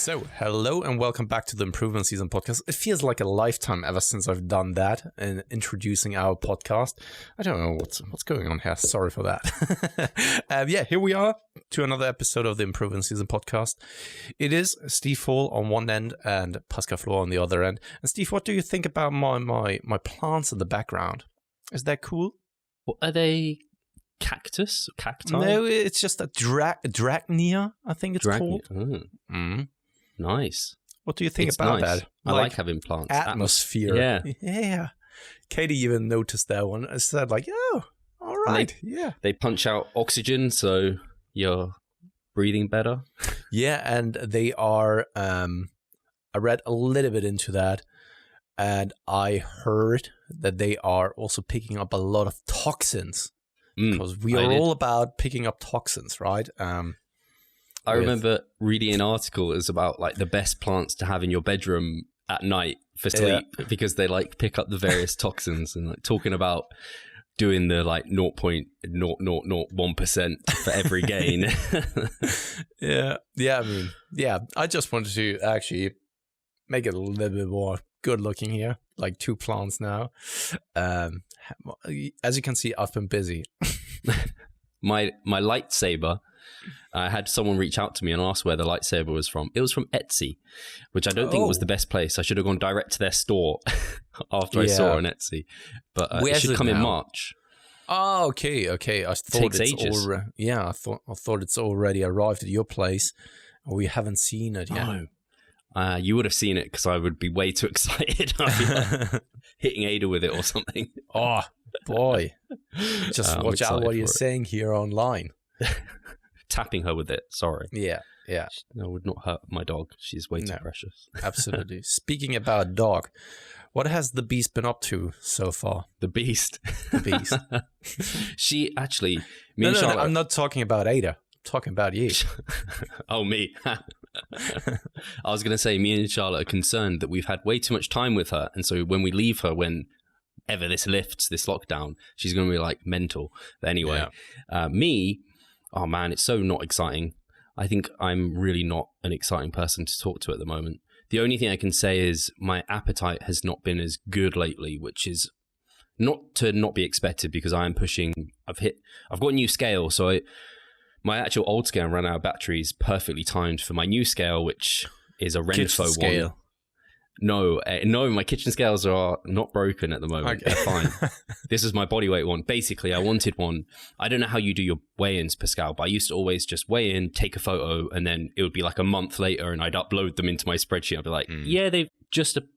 So, hello and welcome back to the Improvement Season podcast. It feels like a lifetime ever since I've done that and introducing our podcast. I don't know what's going on here. Sorry for that. Here we are to another episode of the Improvement Season podcast. It is Steve Hall on one end and Pascal on the other end. And Steve, what do you think about my plants in the background? Is that cool? What are they? Cactus? Cacti? No, it's just a Dracnea, I think it's called. Nice. What do you think about that? I like having plants. Atmosphere. Yeah. Katie even noticed that one. I said like, oh, all right. They punch out oxygen, so you're breathing better. Yeah, and they are, I read a little bit into that, and I heard that they are also picking up a lot of toxins. Because we are all about picking up toxins, right? I remember reading an article. It was about like the best plants to have in your bedroom at night for sleep because they like pick up the various toxins and like talking about doing the like 0.0001% for every gain. I just wanted to actually make it a little bit more good looking here, like two plants now. As you can see, I've been busy. My lightsaber, I had someone reach out to me and ask where the lightsaber was from. It was from Etsy, which I don't think was the best place. I should have gone direct to their store after I saw it on Etsy. But it should come in March. Oh, okay. I thought I thought it's already arrived at your place. We haven't seen it yet. No. You would have seen it because I would be way too excited. I'd be like hitting Ada with it or something. Oh, boy. Just watch out what you're saying here online. Tapping her with it. Sorry. Yeah. No, would not hurt my dog. She's way too precious. Absolutely. Speaking about dog, what has the beast been up to so far? The beast? The beast. She actually... No, I'm not talking about Ada. I'm talking about you. Oh, me. I was going to say, me and Charlotte are concerned that we've had way too much time with her. And so when we leave her, whenever this lifts, this lockdown, she's going to be like mental. But anyway, me, oh man, it's so not exciting. I think I'm really not an exciting person to talk to at the moment. The only thing I can say is my appetite has not been as good lately, which is not be expected because I am pushing. I've got a new scale, so my actual old scale ran out of batteries perfectly timed for my new scale, which is a Renfo scale. One. No, my kitchen scales are not broken at the moment. Okay. They're fine. This is my body weight one. Basically, I wanted one. I don't know how you do your weigh-ins, Pascal, but I used to always just weigh in, take a photo, and then it would be like a month later and I'd upload them into my spreadsheet. I'd be like,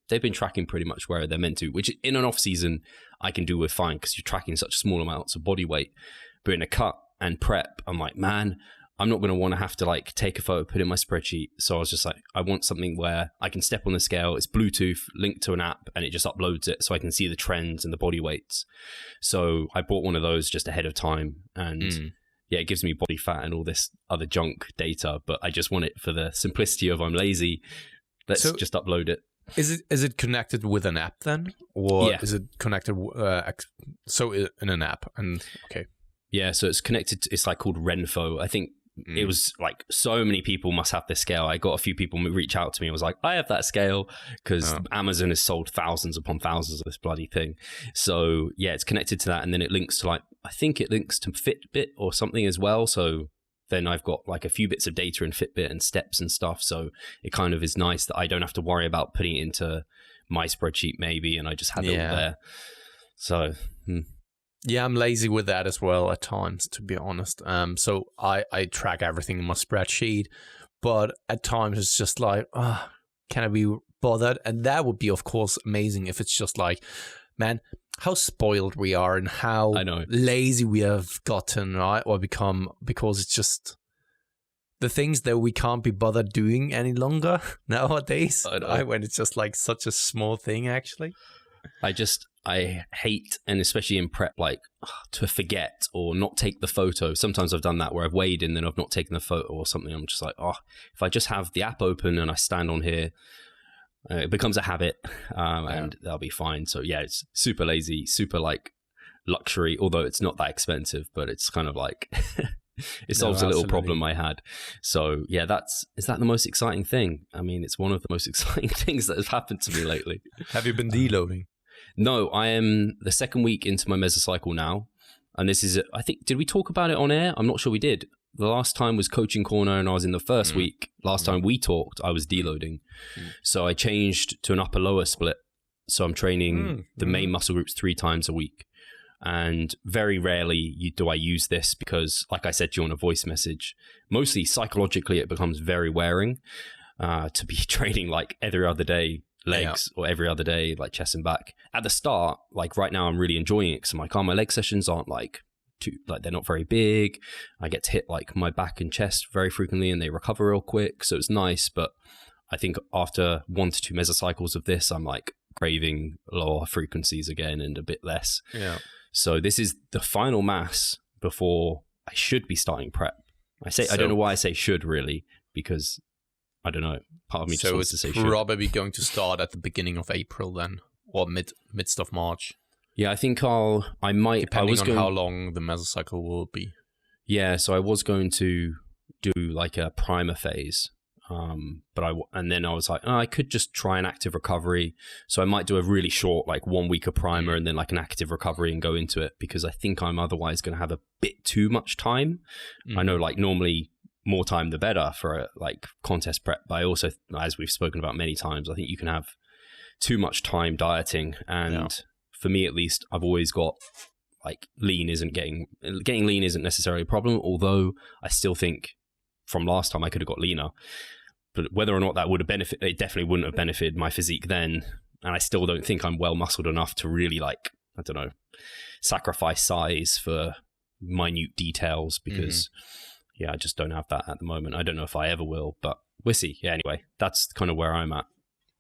they've been tracking pretty much where they're meant to, which in an off season I can do with fine because you're tracking such small amounts of body weight. But in a cut and prep, I'm like, man, I'm not going to want to have to like take a photo, put it in my spreadsheet. So I was just like, I want something where I can step on the scale. It's Bluetooth linked to an app and it just uploads it so I can see the trends and the body weights. So I bought one of those just ahead of time and it gives me body fat and all this other junk data, but I just want it for the simplicity of I'm lazy. Let's just upload it. Is it connected with an app then? Or is it connected in an app? And okay. Yeah, so it's connected to, it's like called Renfo. I think it was like so many people must have this scale. I got a few people reach out to me. I was like, I have that scale because Amazon has sold thousands upon thousands of this bloody thing. So yeah, it's connected to that. And then it links to I think it links to Fitbit or something as well. So then I've got like a few bits of data in Fitbit and steps and stuff. So it kind of is nice that I don't have to worry about putting it into my spreadsheet maybe. And I just have it all there. So... Yeah, I'm lazy with that as well at times, to be honest. So I track everything in my spreadsheet, but at times it's just like, can I be bothered? And that would be, of course, amazing if it's just like, man, how spoiled we are and how lazy we have gotten, right? Or become, because it's just the things that we can't be bothered doing any longer nowadays. When it's just like such a small thing, actually. I hate, and especially in prep, like to forget or not take the photo. Sometimes I've done that where I've weighed and then I've not taken the photo or something. I'm just like, if I just have the app open and I stand on here, it becomes a habit and that'll be fine. So yeah, it's super lazy, super like luxury, although it's not that expensive, but it's kind of like It solves a little problem I had. So yeah, is that the most exciting thing? I mean, it's one of the most exciting things that has happened to me lately. Have you been deloading? No, I am the second week into my mesocycle now. And this is, I think, did we talk about it on air? I'm not sure we did. The last time was Coaching Corner and I was in the first week. Last time we talked, I was deloading. So I changed to an upper-lower split. So I'm training the main muscle groups 3 times a week. And very rarely do I use this because, like I said to you on a voice message, mostly psychologically it becomes very wearing to be training like every other day legs or every other day like chest and back. At the start, like right now I'm really enjoying it because I'm like, oh, my leg sessions aren't like they're not very big. I get to hit like my back and chest very frequently and they recover real quick. So it's nice. But I think after 1 to 2 mesocycles of this, I'm like craving lower frequencies again and a bit less. Yeah. So this is the final mass before I should be starting prep. I don't know why I say should really, because I don't know. Part of me just wants to say should. So it's probably going to start at the beginning of April then, or midst of March. Yeah, I think I might. Depending on how long the mesocycle will be. Yeah, so I was going to do like a primer phase. And then I was like, I could just try an active recovery. So I might do a really short, like 1 week of primer and then like an active recovery and go into it because I think I'm otherwise going to have a bit too much time. I know like normally more time the better for like contest prep, but I also, as we've spoken about many times, I think you can have too much time dieting. And for me, at least, I've always got like getting lean isn't necessarily a problem. Although I still think from last time I could have got leaner. But whether or not that would have benefited, it definitely wouldn't have benefited my physique then. And I still don't think I'm well muscled enough to really like, I don't know, sacrifice size for minute details because, I just don't have that at the moment. I don't know if I ever will, but we'll see. Yeah, anyway, that's kind of where I'm at.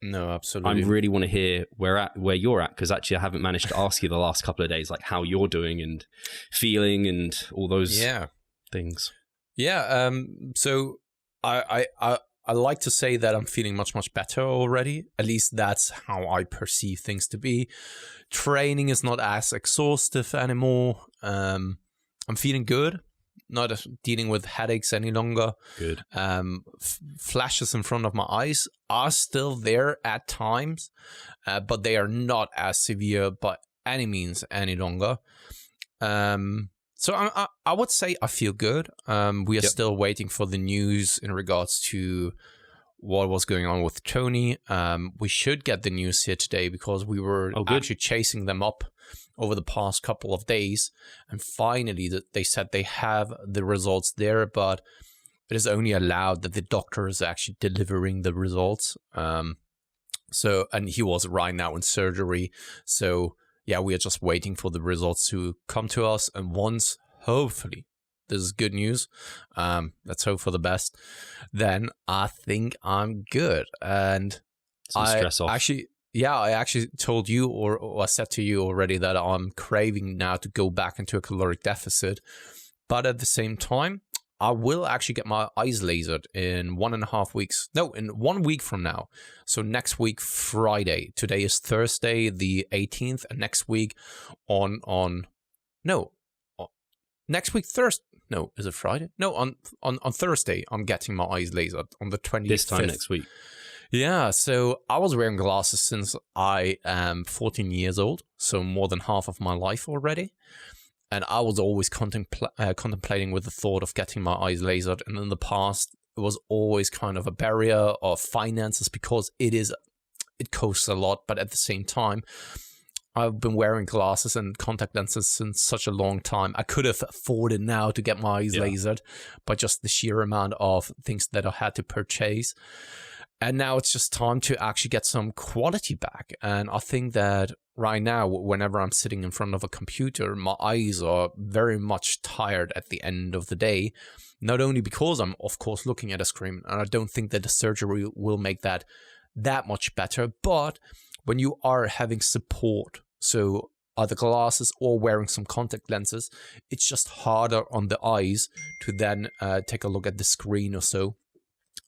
No, absolutely. I really want to hear where you're at because actually I haven't managed to ask you the last couple of days, like how you're doing and feeling and all those things. Yeah. So I like to say that I'm feeling much, much better already. At least that's how I perceive things to be. Training is not as exhaustive anymore. I'm feeling good. Not dealing with headaches any longer. Good. Flashes in front of my eyes are still there at times, but they are not as severe by any means any longer. So I would say I feel good. We are still waiting for the news in regards to what was going on with Tony. We should get the news here today because we were actually chasing them up over the past couple of days. And finally, they said they have the results there, but it is only allowed that the doctor is actually delivering the results. And he was right now in surgery. So yeah, we are just waiting for the results to come to us. And once, hopefully, this is good news, let's hope for the best, then I think I'm good. And stress off. I actually told you or I said to you already that I'm craving now to go back into a caloric deficit. But at the same time, I will actually get my eyes lasered in 1.5 weeks. No, in 1 week from now. So next week, Friday. Today is Thursday, the 18th. And next week next week, Thursday. No, is it Friday? No, on Thursday, I'm getting my eyes lasered on the 25th. This time next week. Yeah, so I was wearing glasses since I am 14 years old. So more than half of my life already. And I was always contemplating with the thought of getting my eyes lasered. And in the past, it was always kind of a barrier of finances because it costs a lot. But at the same time, I've been wearing glasses and contact lenses since such a long time. I could have afforded now to get my eyes lasered by just the sheer amount of things that I had to purchase. And now it's just time to actually get some quality back. And I think that right now, whenever I'm sitting in front of a computer, my eyes are very much tired at the end of the day. Not only because I'm, of course, looking at a screen, and I don't think that the surgery will make that much better, but when you are having support, so either glasses or wearing some contact lenses, it's just harder on the eyes to then take a look at the screen or so.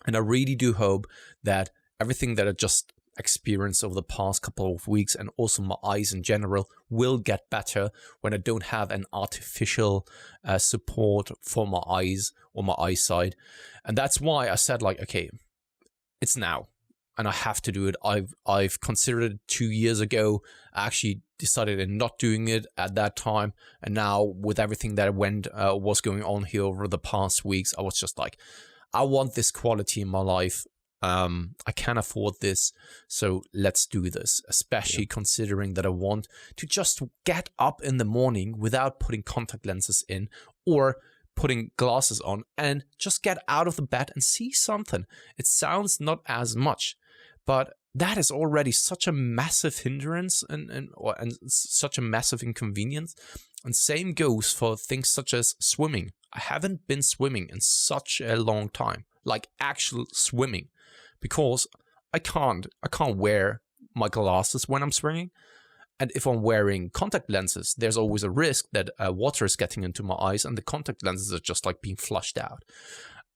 And I really do hope that everything that I just experienced over the past couple of weeks, and also my eyes in general, will get better when I don't have an artificial support for my eyes or my eyesight. And that's why I said, like, okay, it's now, and I have to do it. I've considered it 2 years ago. I actually decided on not doing it at that time, and now with everything that was going on here over the past weeks, I was just like, I want this quality in my life. I can't afford this, so let's do this, especially considering that I want to just get up in the morning without putting contact lenses in or putting glasses on, and just get out of the bed and see something. It sounds not as much, but that is already such a massive hindrance and such a massive inconvenience. And same goes for things such as swimming. I haven't been swimming in such a long time, like actual swimming, because I can't wear my glasses when I'm swimming. And if I'm wearing contact lenses, there's always a risk that water is getting into my eyes, and the contact lenses are just like being flushed out.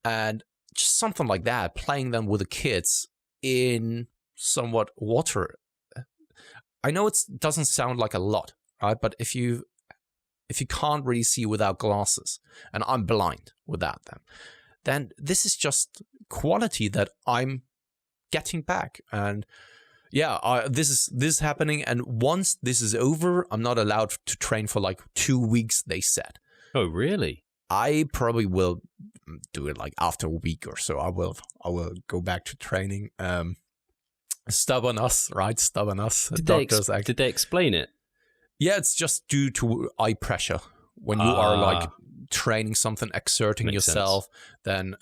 And just something like that, playing them with the kids in somewhat water. I know it doesn't sound like a lot, right? But if you can't really see without glasses, and I'm blind without them, then this is just quality that I'm getting back. And yeah, this is happening. And once this is over, I'm not allowed to train for like 2 weeks, they said. Oh, really? I probably will do it like after a week or so. I will go back to training. Stubborn us, right? Stubborn us. Did they explain it? Yeah, it's just due to eye pressure. When you are like training something, exerting Makes yourself, then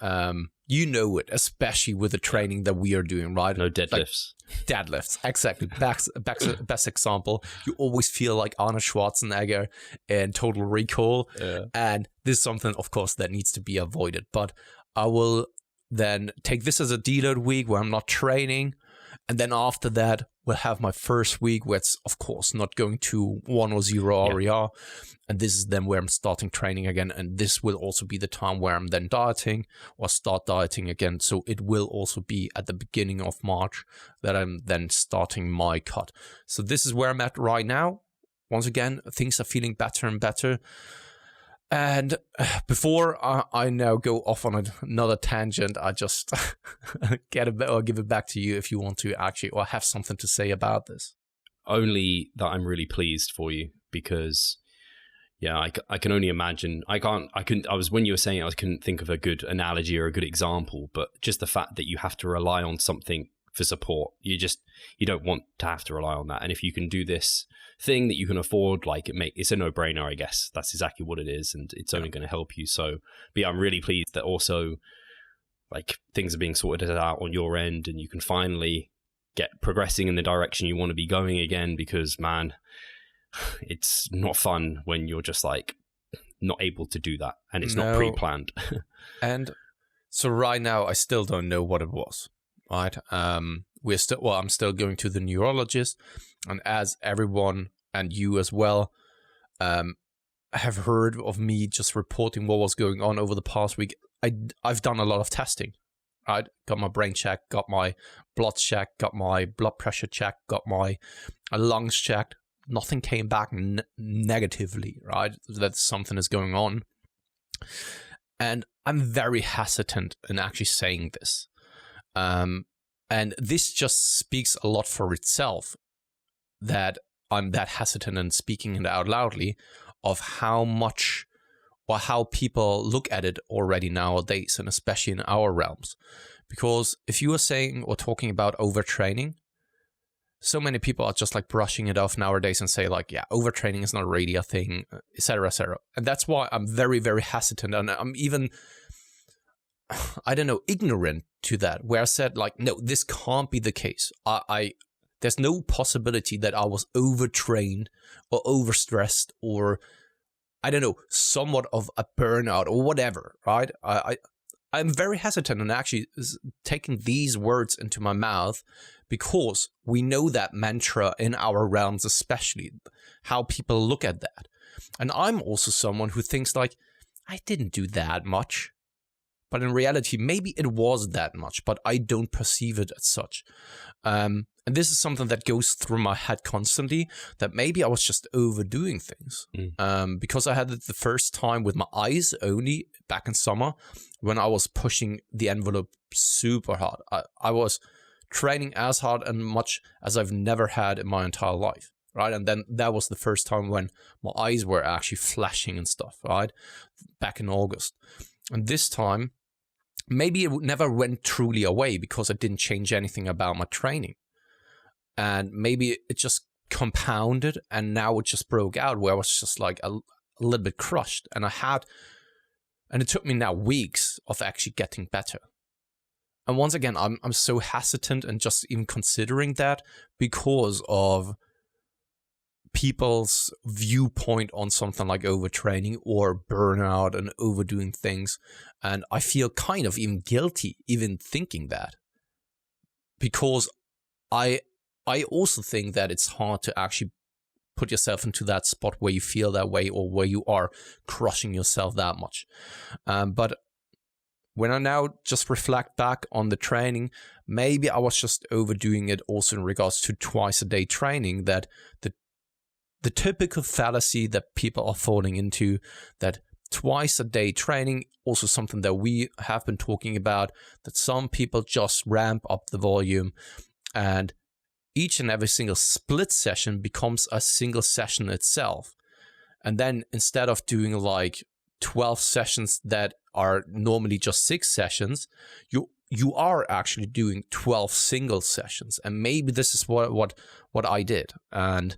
you know it, especially with the training that we are doing, right? No deadlifts. Like deadlifts, exactly. Best example. You always feel like Arnold Schwarzenegger in Total Recall. Yeah. And this is something, of course, that needs to be avoided. But I will then take this as a deload week where I'm not training. And then after that, we'll have my first week where it's, of course, not going to 1 or 0 RER. And this is then where I'm starting training again. And this will also be the time where I'm then dieting or start dieting again. So it will also be at the beginning of March that I'm then starting my cut. So this is where I'm at right now. Once again, things are feeling better and better. And before I now go off on another tangent, I just give it back to you if you want to actually, or have something to say about this. Only that I'm really pleased for you, because I can only imagine. When you were saying it, I couldn't think of a good analogy or a good example, but just the fact that you have to rely on something for support, you don't want to have to rely on that. And if you can do this thing that you can afford, like it's a no-brainer, I guess. That's exactly what it is, and it's only going to help you. So, but yeah, I'm really pleased that also like things are being sorted out on your end, and you can finally get progressing in the direction you want to be going again, because man, it's not fun when you're just like not able to do that, and it's not pre-planned. And so right now I still don't know what it was, right? I'm still going to the neurologist, and as everyone and you as well have heard of me just reporting what was going on over the past week, I've done a lot of testing, right? Got my brain checked, got my blood checked, got my blood pressure checked, got my lungs checked. Nothing came back negatively, right? That something is going on. And I'm very hesitant in actually saying this. And this just speaks a lot for itself, that I'm that hesitant in speaking it out loudly, of how much or how people look at it already nowadays, and especially in our realms. Because if you are saying or talking about overtraining, so many people are just like brushing it off nowadays and say like, yeah, overtraining is not really a thing, etc., etc. And that's why I'm very, very hesitant, and I'm even, I don't know, ignorant to that, where I said like, no, this can't be the case. There's no possibility that I was overtrained or overstressed or, I don't know, somewhat of a burnout or whatever, right? I'm very hesitant in actually taking these words into my mouth, because we know that mantra in our realms, especially how people look at that. And I'm also someone who thinks like, I didn't do that much. But in reality, maybe it was that much, but I don't perceive it as such. And And this is something that goes through my head constantly, that maybe I was just overdoing things. Because I had it the first time with my eyes only back in summer when I was pushing the envelope super hard. I was training as hard and much as I've never had in my entire life, right? And then that was the first time when my eyes were actually flashing and stuff, right? Back in August. And this time, maybe it never went truly away because I didn't change anything about my training. And maybe it just compounded, and now it just broke out where I was just like a little bit crushed. And it took me now weeks of actually getting better. And once again, I'm so hesitant and just even considering that because of people's viewpoint on something like overtraining or burnout and overdoing things. And I feel kind of even guilty even thinking that, because I also think that it's hard to actually put yourself into that spot where you feel that way or where you are crushing yourself that much. But when I now just reflect back on the training, maybe I was just overdoing it also in regards to twice a day training, that the typical fallacy that people are falling into, that twice a day training, also something that we have been talking about, that some people just ramp up the volume and each and every single split session becomes a single session itself. And then instead of doing like 12 sessions that are normally just 6 sessions, you are actually doing 12 single sessions. And maybe this is what I did. And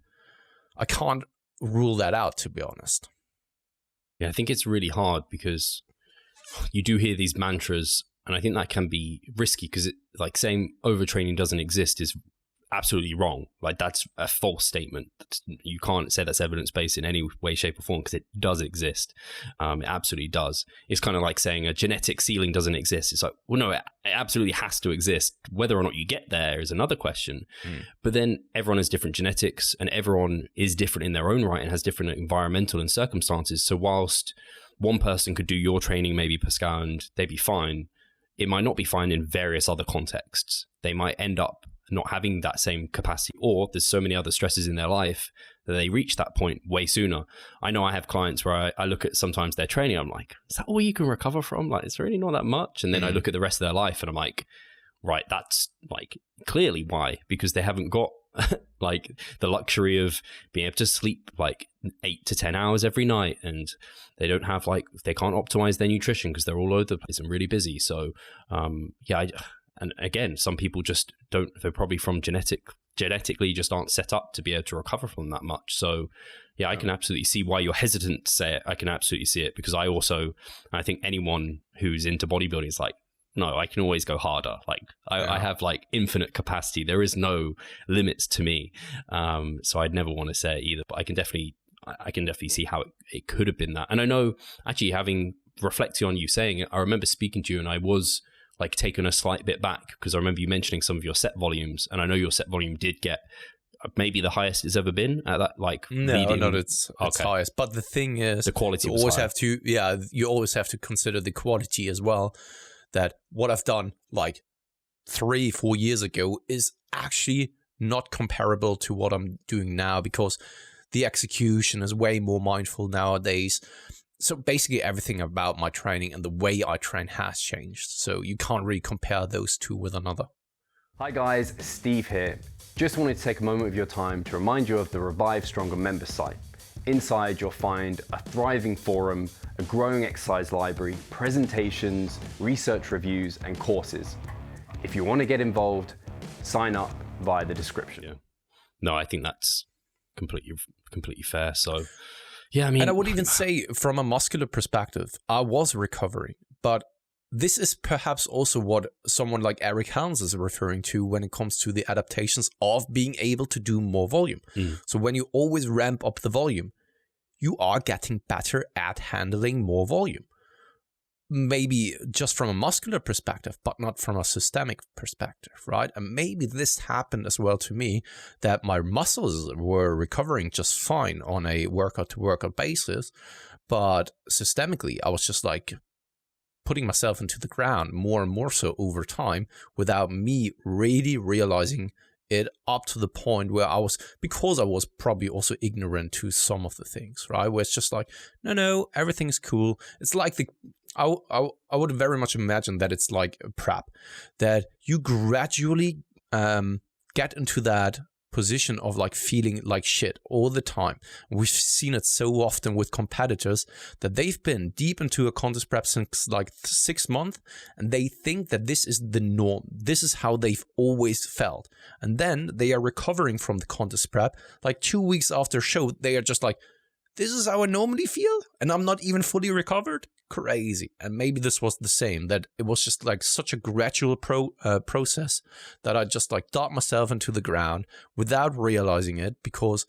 I can't rule that out, to be honest. Yeah, I think it's really hard because you do hear these mantras, and I think that can be risky because like saying overtraining doesn't exist is absolutely wrong. Like that's a false statement. You can't say that's evidence-based in any way, shape or form because it does exist. It absolutely does. It's kind of like saying a genetic ceiling doesn't exist. It's like, well, no, it absolutely has to exist. Whether or not you get there is another question. But then everyone has different genetics and everyone is different in their own right and has different environmental and circumstances. So whilst one person could do your training, maybe Pascal, and they'd be fine, it might not be fine in various other contexts. They might end up not having that same capacity, or there's so many other stresses in their life that they reach that point way sooner. I know I have clients where I look at sometimes their training, I'm like, is that all you can recover from? Like, it's really not that much. And then I look at the rest of their life and I'm like, right, that's like clearly why, because they haven't got like the luxury of being able to sleep like 8 to 10 hours every night, and they don't have like, they can't optimize their nutrition because they're all over the place and really busy. So and again, some people just don't, they're probably from genetically just aren't set up to be able to recover from that much. So yeah, I can absolutely see why you're hesitant to say it. I can absolutely see it because I think anyone who's into bodybuilding is like, no, I can always go harder. Like I have like infinite capacity. There is no limits to me. So I'd never want to say it either, but I can definitely see how it could have been that. And I know actually having reflected on you saying it, I remember speaking to you and I was like taken a slight bit back because I remember you mentioning some of your set volumes, and I know your set volume did get maybe the highest it's ever been at that, like it's highest. But the thing is, the quality you always have to, you always have to consider the quality as well. That what I've done like 3-4 years ago is actually not comparable to what I'm doing now because the execution is way more mindful nowadays. So basically everything about my training and the way I train has changed. So you can't really compare those two with another. Hi guys, Steve here. Just wanted to take a moment of your time to remind you of the Revive Stronger member site. Inside you'll find a thriving forum, a growing exercise library, presentations, research reviews, and courses. If you want to get involved, sign up via the description. Yeah. No, I think that's completely fair. So yeah, I mean, and I would even say from a muscular perspective, I was recovering, but this is perhaps also what someone like Eric Helms is referring to when it comes to the adaptations of being able to do more volume. So when you always ramp up the volume, you are getting better at handling more volume. Maybe just from a muscular perspective, but not from a systemic perspective, right? And maybe this happened as well to me, that my muscles were recovering just fine on a workout-to-workout basis, but systemically, I was just like putting myself into the ground more and more so over time without me really realizing it up to the point where because I was probably also ignorant to some of the things, right? Where it's just like, no, everything's cool. It's like I would very much imagine that it's like a prep, that you gradually get into that position of like feeling like shit all the time. We've seen it so often with competitors that they've been deep into a contest prep since like 6 months, and they think that this is the norm. This is how they've always felt. And then they are recovering from the contest prep. Like 2 weeks after show, they are just like, this is how I normally feel, and I'm not even fully recovered? Crazy. And maybe this was the same, that it was just like such a gradual process that I just like dug myself into the ground without realizing it, because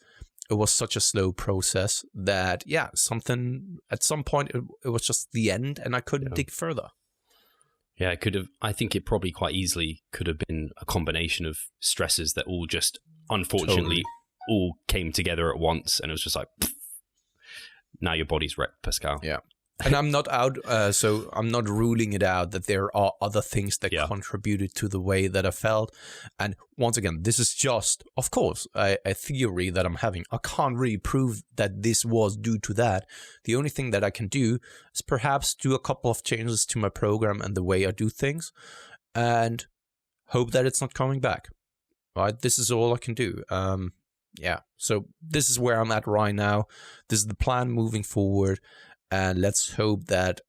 it was such a slow process that, something at some point it was just the end and I couldn't dig further. Yeah, it could have. I think it probably quite easily could have been a combination of stresses that all just, unfortunately, all came together at once, and it was just like, pfft, now your body's wrecked, Pascal. Yeah. And I'm not out, so I'm not ruling it out that there are other things that contributed to the way that I felt. And once again, this is just, of course, a theory that I'm having. I can't really prove that this was due to that. The only thing that I can do is perhaps do a couple of changes to my program and the way I do things, and hope that it's not coming back. Right? This is all I can do. So this is where I'm at right now. This is the plan moving forward. And let's hope that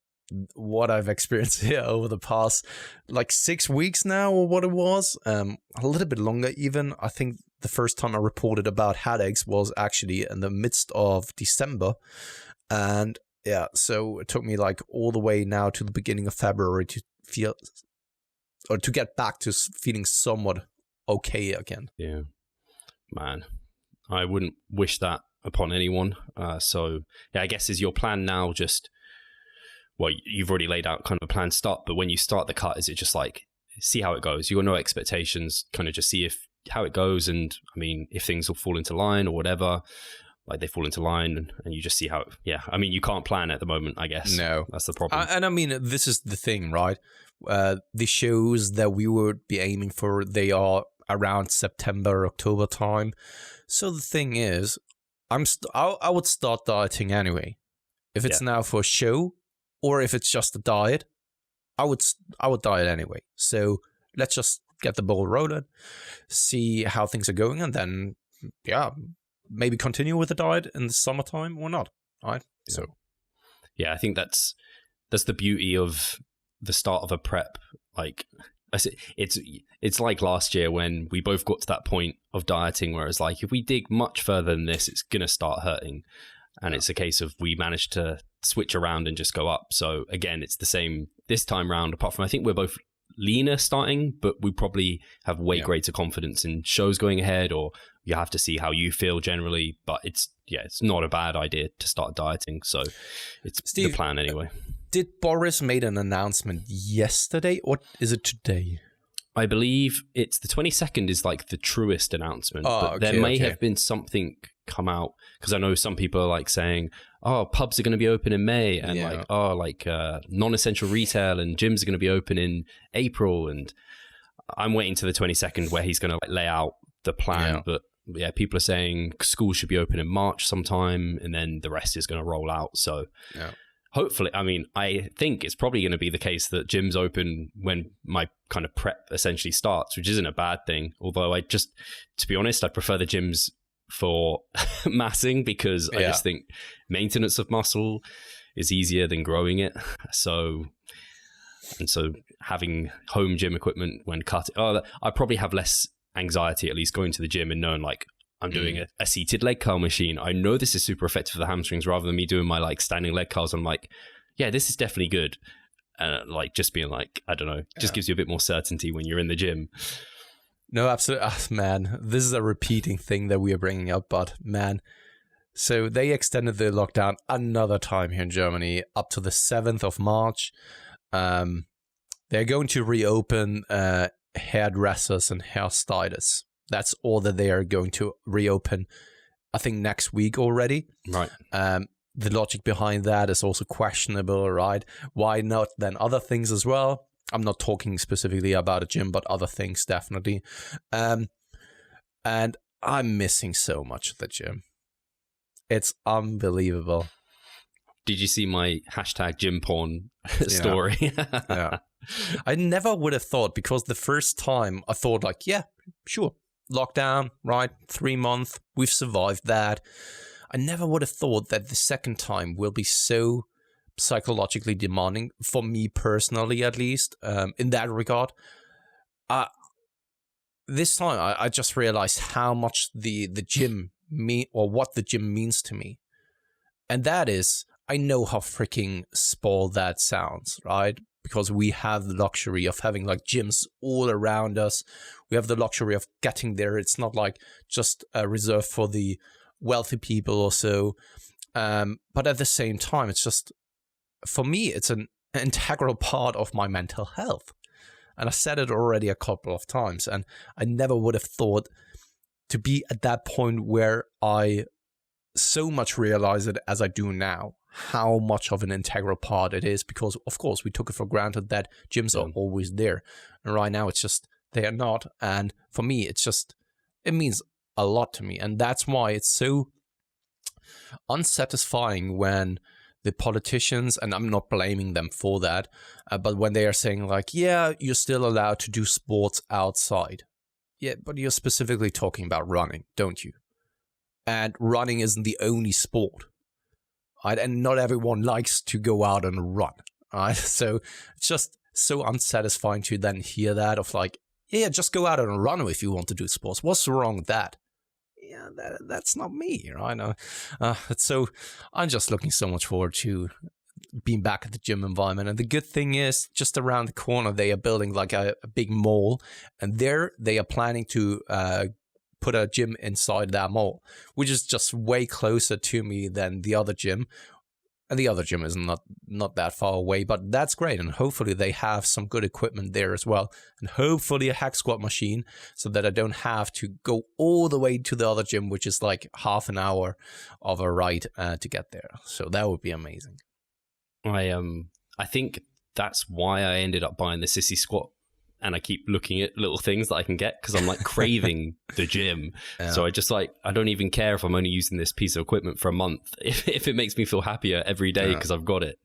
what I've experienced here over the past like 6 weeks now, or what it was, a little bit longer even. I think the first time I reported about headaches was actually in the midst of December. And so it took me like all the way now to the beginning of February to feel, or to get back to feeling somewhat okay again. Yeah, man, I wouldn't wish that upon anyone. I guess is your plan now just, well, you've already laid out kind of a plan start, but when you start the cut, is it just like, see how it goes? You got no expectations, kind of just see how it goes, and I mean, if things will fall into line or whatever, like they fall into line, and you just see how, I mean, you can't plan at the moment, I guess. No. That's the problem. And I mean, this is the thing, right? The shows that we would be aiming for, they are around September, October time. So the thing is, I would start dieting anyway. If it's now for a show, or if it's just a diet, I would diet anyway. So let's just get the ball rolling, see how things are going, and then maybe continue with the diet in the summertime or not. Right? Yeah. So I think that's the beauty of the start of a prep. Like, it's like last year when we both got to that point of dieting where it's like, if we dig much further than this, it's going to start hurting. And it's a case of we managed to switch around and just go up. So again, it's the same this time round, apart from I think we're both leaner starting, but we probably have way greater confidence in shows going ahead, or you have to see how you feel generally. But it's not a bad idea to start dieting. So it's Steve, the plan anyway. Did Boris made an announcement yesterday, or is it today? I believe it's the 22nd is like the truest announcement, but there may have been something come out, because I know some people are like saying, pubs are going to be open in May, and non-essential retail and gyms are going to be open in April, and I'm waiting to the 22nd where he's going to lay out the plan. But people are saying school should be open in March sometime, and then the rest is going to roll out. So hopefully, I mean, I think it's probably going to be the case that gyms open when my kind of prep essentially starts, which isn't a bad thing. Although to be honest, I prefer the gyms for massing, because I just think maintenance of muscle is easier than growing it. So having home gym equipment when cutting, I probably have less anxiety, at least going to the gym and knowing like, I'm doing a seated leg curl machine. I know this is super effective for the hamstrings, rather than me doing my like standing leg curls. I'm like, this is definitely good. Like just being like, I don't know, just gives you a bit more certainty when you're in the gym. No, absolutely. Man, this is a repeating thing that we are bringing up, but man, so they extended the lockdown another time here in Germany up to the 7th of March. They're going to reopen hairdressers and hairstylists. That's all that they are going to reopen, I think, next week already. Right. The logic behind that is also questionable, right? Why not then other things as well? I'm not talking specifically about a gym, but other things definitely. And I'm missing so much of the gym. It's unbelievable. Did you see my hashtag gym porn story? Yeah. I never would have thought, because the first time I thought like, yeah, sure, lockdown, right? 3 months, we've survived that. I never would have thought that the second time will be so psychologically demanding for me personally, at least, in that regard. This time I just realized how much the gym what the gym means to me. And that is, I know how freaking spoiled that sounds, right? Because we have the luxury of having like gyms all around us. We have the luxury of getting there. It's not like just reserved for the wealthy people or so. But at the same time, it's just, for me, it's an integral part of my mental health. And I said it already a couple of times, and I never would have thought to be at that point where I so much realize it as I do now, how much of an integral part it is, because of course we took it for granted that gyms are always there. And right now it's just, they are not. And for me, it's just, it means a lot to me. And that's why it's so unsatisfying when the politicians, and I'm not blaming them for that, but when they are saying like, yeah, you're still allowed to do sports outside. Yeah, but you're specifically talking about running, don't you? And running isn't the only sport, right? And not everyone likes to go out and run, right? So it's just so unsatisfying to then hear that of like, yeah, just go out and run if you want to do sports. What's wrong with that? Yeah, that's not me, right? So I'm just looking so much forward to being back at the gym environment. And the good thing is, just around the corner, they are building like a big mall, and there they are planning to put a gym inside that mall, which is just way closer to me than the other gym. And the other gym is not that far away, but that's great. And hopefully they have some good equipment there as well. And hopefully a hack squat machine, so that I don't have to go all the way to the other gym, which is like half an hour of a ride to get there. So that would be amazing. I think that's why I ended up buying the sissy squat, and I keep looking at little things that I can get, because I'm like craving the gym. Yeah. So I just like, I don't even care if I'm only using this piece of equipment for a month, if it makes me feel happier every day because I've got it.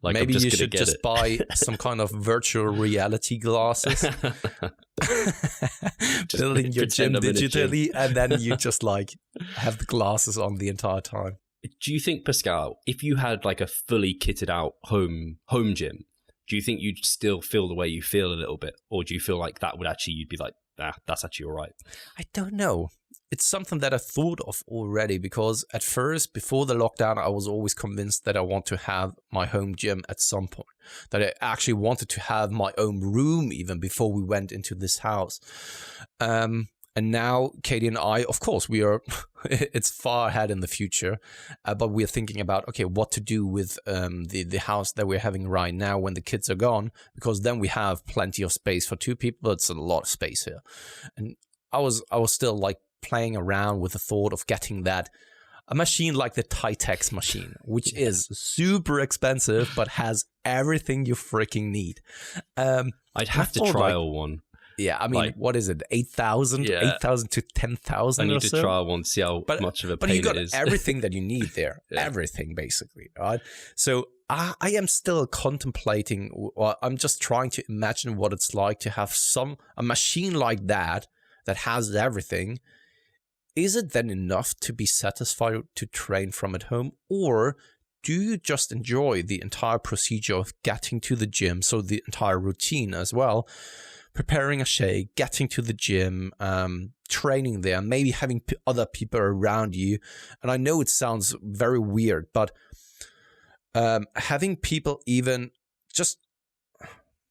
Like, maybe I'm just you should just buy some kind of virtual reality glasses, building your gym digitally, and then you just like have the glasses on the entire time. Do you think, Pascal, if you had like a fully kitted out home gym, do you think you'd still feel the way you feel a little bit? Or do you feel like that would actually, you'd be like, that's actually all right? I don't know. It's something that I thought of already, because at first, before the lockdown, I was always convinced that I want to have my home gym at some point, that I actually wanted to have my own room even before we went into this house. And now Katie and I, of course, we are, it's far ahead in the future, but we're thinking about, okay, what to do with the house that we're having right now when the kids are gone, because then we have plenty of space for 2 people. It's a lot of space here. And I was still like playing around with the thought of getting a machine like the Titex machine, which is super expensive, but has everything you freaking need. I'd have to trial one. Yeah, I mean, like, what is it? 8,000? Yeah. 8,000 to 10,000 I or need to try one, see how much of a pain it is. But you got everything that you need there. Yeah. Everything, basically, right? So I am still contemplating, or I'm just trying to imagine what it's like to have a machine like that has everything. Is it then enough to be satisfied to train from at home? Or do you just enjoy the entire procedure of getting to the gym, so the entire routine as well, preparing a shake, getting to the gym, training there, maybe having other people around you? And I know it sounds very weird, but having people even just,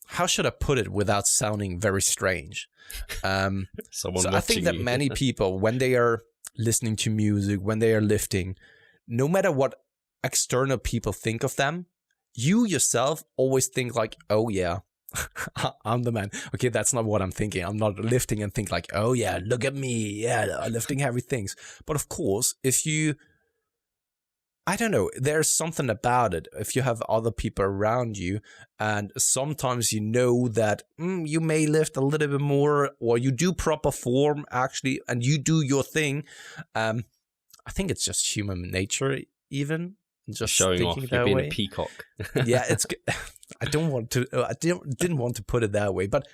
how should I put it without sounding very strange? So I think that many people, when they are listening to music, when they are lifting, no matter what external people think of them, you yourself always think like, oh yeah, I'm the man. Okay, that's not what I'm thinking. I'm not lifting and think like, oh yeah, look at me. Yeah, I'm lifting heavy things. But of course, if you I don't know. There's something about it. If you have other people around you, and sometimes you know that you may lift a little bit more, or you do proper form actually, and you do your thing. I think it's just human nature, even just showing off. thinking You're that being way. a peacock. Yeah, it's. I don't want to. I didn't want to put it that way, but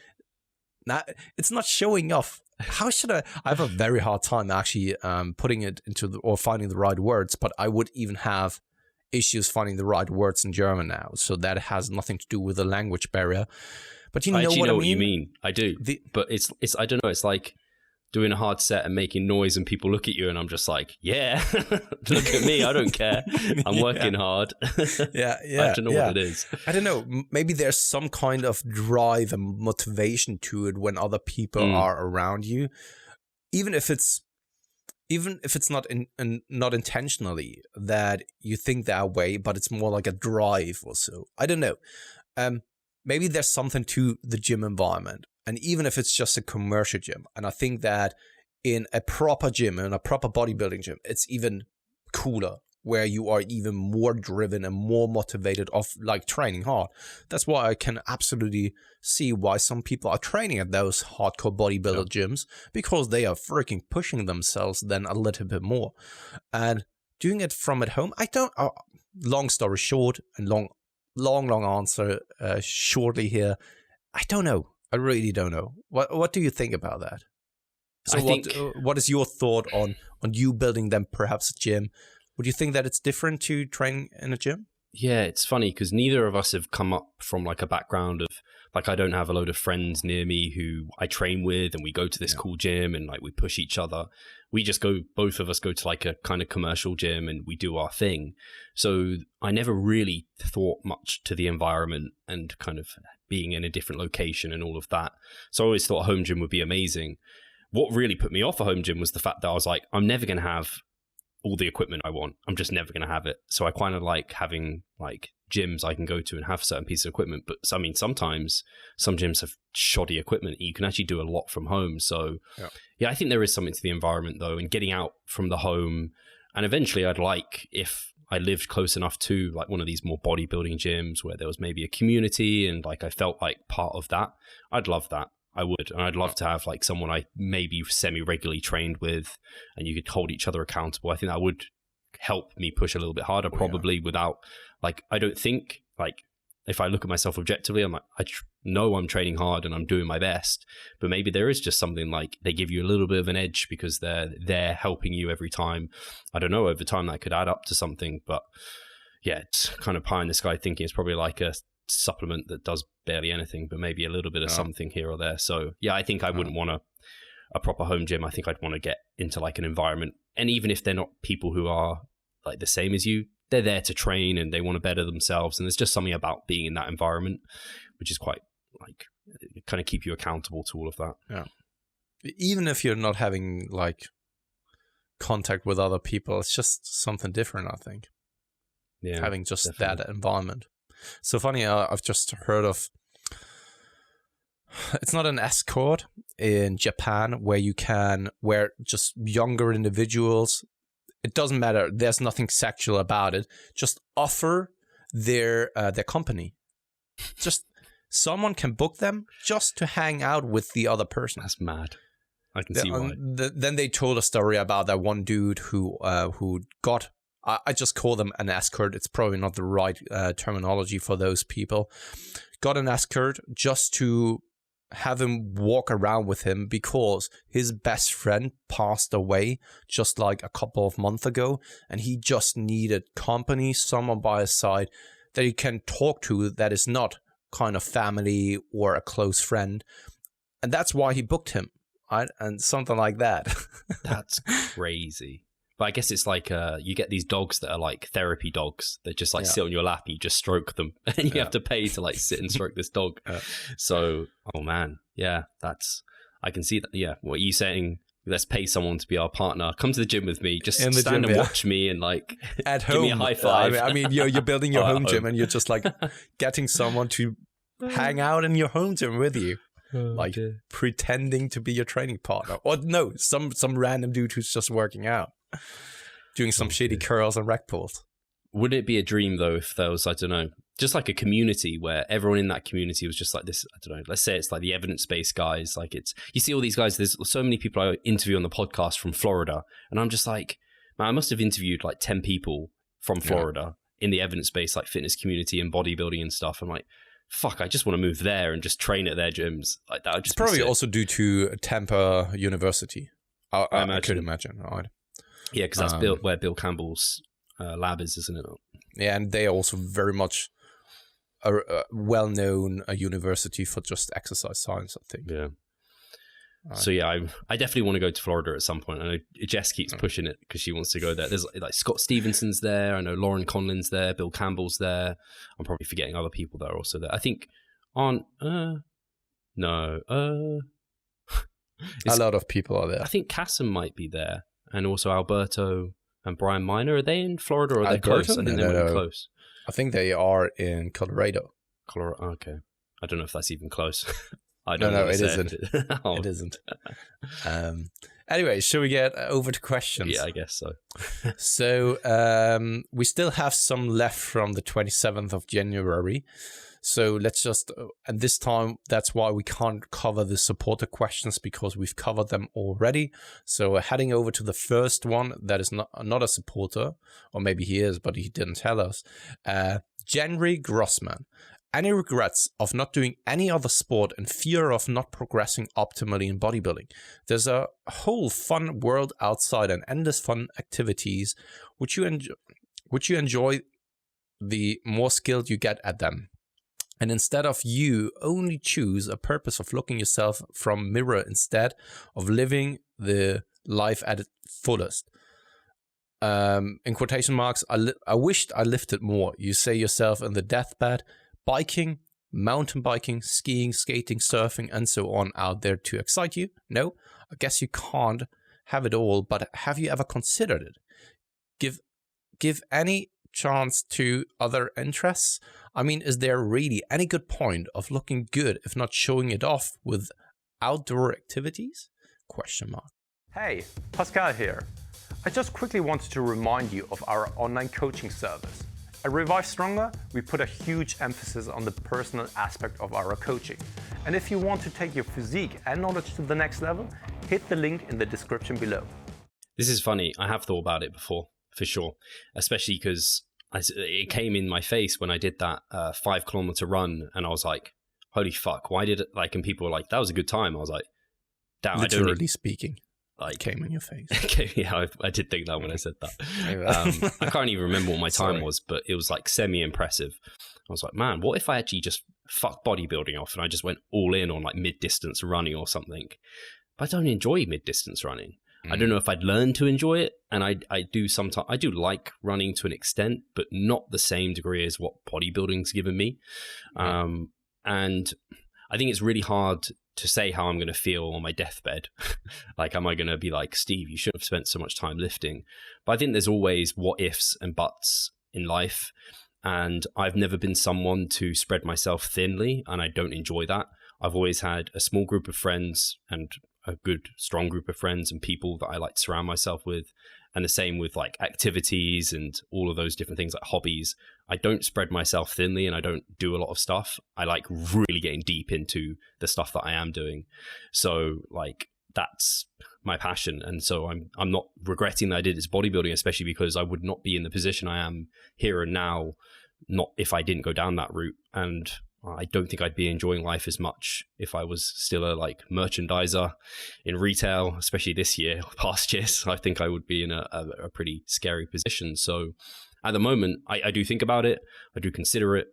now it's not showing off. How should I have a very hard time actually putting it into or finding the right words, but I would even have issues finding the right words in German now. So that has nothing to do with the language barrier. But you know what you mean. I do. But it's I don't know, it's like doing a hard set and making noise and people look at you and I'm just like, yeah, look at me. I don't care. I'm working hard. Yeah. I don't know what it is. I don't know. Maybe there's some kind of drive and motivation to it when other people are around you, even if it's not not intentionally that you think that way, but it's more like a drive or so. I don't know. Maybe there's something to the gym environment. And even if it's just a commercial gym, and I think that in a proper gym, in a proper bodybuilding gym, it's even cooler, where you are even more driven and more motivated of like training hard. That's why I can absolutely see why some people are training at those hardcore bodybuilder gyms, because they are freaking pushing themselves then a little bit more. And doing it from at home, I don't, long story short, and long answer shortly here, I don't know. I really don't know. What do you think about that? So what is your thought on you building them perhaps a gym? Would you think that it's different to training in a gym? Yeah, it's funny because neither of us have come up from like a background of like, I don't have a load of friends near me who I train with and we go to this cool gym and like we push each other. We just go, both of us go to like a kind of commercial gym and we do our thing. So I never really thought much to the environment and kind of being in a different location and all of that. So I always thought a home gym would be amazing. What really put me off a home gym was the fact that I was like, I'm never going to have all the equipment I want. I'm just never going to have it. So I kind of like having like gyms I can go to and have certain pieces of equipment. But I mean, sometimes some gyms have shoddy equipment. You can actually do a lot from home. So yeah, I think there is something to the environment though, and getting out from the home. And eventually I'd like, if I lived close enough to like one of these more bodybuilding gyms where there was maybe a community and like I felt like part of that, I'd love that. I would. And I'd love to have like someone I maybe semi-regularly trained with and you could hold each other accountable. I think that would help me push a little bit harder, probably without like, I don't think like if I look at myself objectively, I'm like, I know I'm training hard and I'm doing my best, but maybe there is just something like they give you a little bit of an edge because they're helping you every time. I don't know, over time that could add up to something, but yeah, it's kind of pie in the sky thinking. It's probably like a supplement that does barely anything, but maybe a little bit of something here or there. So yeah, I think I wouldn't want a proper home gym. I think I'd want to get into like an environment, and even if they're not people who are like the same as you, they're there to train and they want to better themselves, and there's just something about being in that environment which is quite like kind of keep you accountable to all of that. Even if you're not having like contact with other people, it's just something different, I think. Having just definitely that environment. So funny, I've just heard of, it's not an escort in Japan where just younger individuals, it doesn't matter, there's nothing sexual about it, just offer their company. Just someone can book them just to hang out with the other person. That's mad. I can see why. Then they told a story about that one dude who got, I just call them an escort. It's probably not the right terminology for those people. Got an escort just to have him walk around with him because his best friend passed away just like a couple of months ago. And he just needed company, someone by his side that he can talk to that is not kind of family or a close friend. And that's why he booked him, right? And something like that. That's crazy. But I guess it's like you get these dogs that are like therapy dogs. They just like sit on your lap and you just stroke them. And you have to pay to like sit and stroke this dog. So, oh man. Yeah, I can see that. Yeah, what are you saying? Let's pay someone to be our partner. Come to the gym with me. Just stand and watch me and like at give home. me a high five. I mean you're building your home gym and you're just like getting someone to hang out in your home gym with you. Like pretending to be your training partner. Or no, some random dude who's just working out. Doing some shitty curls and rack pulls. Wouldn't it be a dream though if there was, I don't know, just like a community where everyone in that community was just like this, I don't know, let's say it's like the evidence-based guys, like it's, you see all these guys, there's so many people I interview on the podcast from Florida, and I'm just like, man, I must have interviewed like 10 people from Florida in the evidence-based like fitness community and bodybuilding and stuff. I'm like, fuck, I just want to move there and just train at their gyms. Like that would just it's probably also due to Tampa University. I could imagine, right? Yeah, because that's where Bill Campbell's lab is, isn't it? Yeah, and they are also very much a well-known university for just exercise science, I think. Yeah. So yeah, I definitely want to go to Florida at some point. I know Jess keeps pushing it because she wants to go there. There's like Scott Stevenson's there. I know Lauren Conlin's there. Bill Campbell's there. I'm probably forgetting other people that are also there. I think a lot of people are there. I think Cassim might be there, and also Alberto and Brian Miner. Are they in Florida or are they close? I think they might be close. I think they are in Colorado. Okay. I don't know if that's even close. I don't know. No, it isn't. It isn't. Anyway, shall we get over to questions? Yeah, I guess so. So we still have some left from the 27th of January. So let's just, and this time, that's why we can't cover the supporter questions because we've covered them already. So heading over to the first one, that is not a supporter, or maybe he is, but he didn't tell us. January Grossman. Any regrets of not doing any other sport and fear of not progressing optimally in bodybuilding? There's a whole fun world outside and endless fun activities which you enjoy the more skilled you get at them. And instead of you only choose a purpose of looking yourself from mirror instead of living the life at its fullest. In quotation marks, I wished I lifted more. You say yourself in the deathbed. Biking, mountain biking, skiing, skating, surfing, and so on out there to excite you? No, I guess you can't have it all, but have you ever considered it? Give any chance to other interests? I mean, is there really any good point of looking good if not showing it off with outdoor activities? Question mark. Hey, Pascal here. I just quickly wanted to remind you of our online coaching service. At Revive Stronger, we put a huge emphasis on the personal aspect of our coaching. And if you want to take your physique and knowledge to the next level, hit the link in the description below. This is funny. I have thought about it before, for sure. Especially because it came in my face when I did that 5 kilometer run, and I was like, holy fuck, why did it, like, and people were like, that was a good time. I was like, damn, literally speaking. Like, came in your face. Okay, yeah, I did think that when I said that. I can't even remember what my time was, but it was like semi-impressive. I was like, man, what if I actually just fucked bodybuilding off and I just went all in on like mid-distance running or something? But I don't enjoy mid-distance running. I don't know if I'd learn to enjoy it. And I do sometimes, I do like running to an extent, but not the same degree as what bodybuilding's given me. And I think it's really hard to say how I'm going to feel on my deathbed. Like, am I going to be like, Steve, you should have spent so much time lifting? But I think there's always what ifs and buts in life. And I've never been someone to spread myself thinly, and I don't enjoy that. I've always had a small group of friends and a good, strong group of friends and people that I like to surround myself with. And the same with like activities and all of those different things like hobbies. I don't spread myself thinly and I don't do a lot of stuff. I like really getting deep into the stuff that I am doing. So like that's my passion. And so I'm not regretting that I did this bodybuilding, especially because I would not be in the position I am here and now, not if I didn't go down that route. And I don't think I'd be enjoying life as much if I was still a like merchandiser in retail, especially this year, past years. I think I would be in a pretty scary position. So at the moment, I do think about it. I do consider it,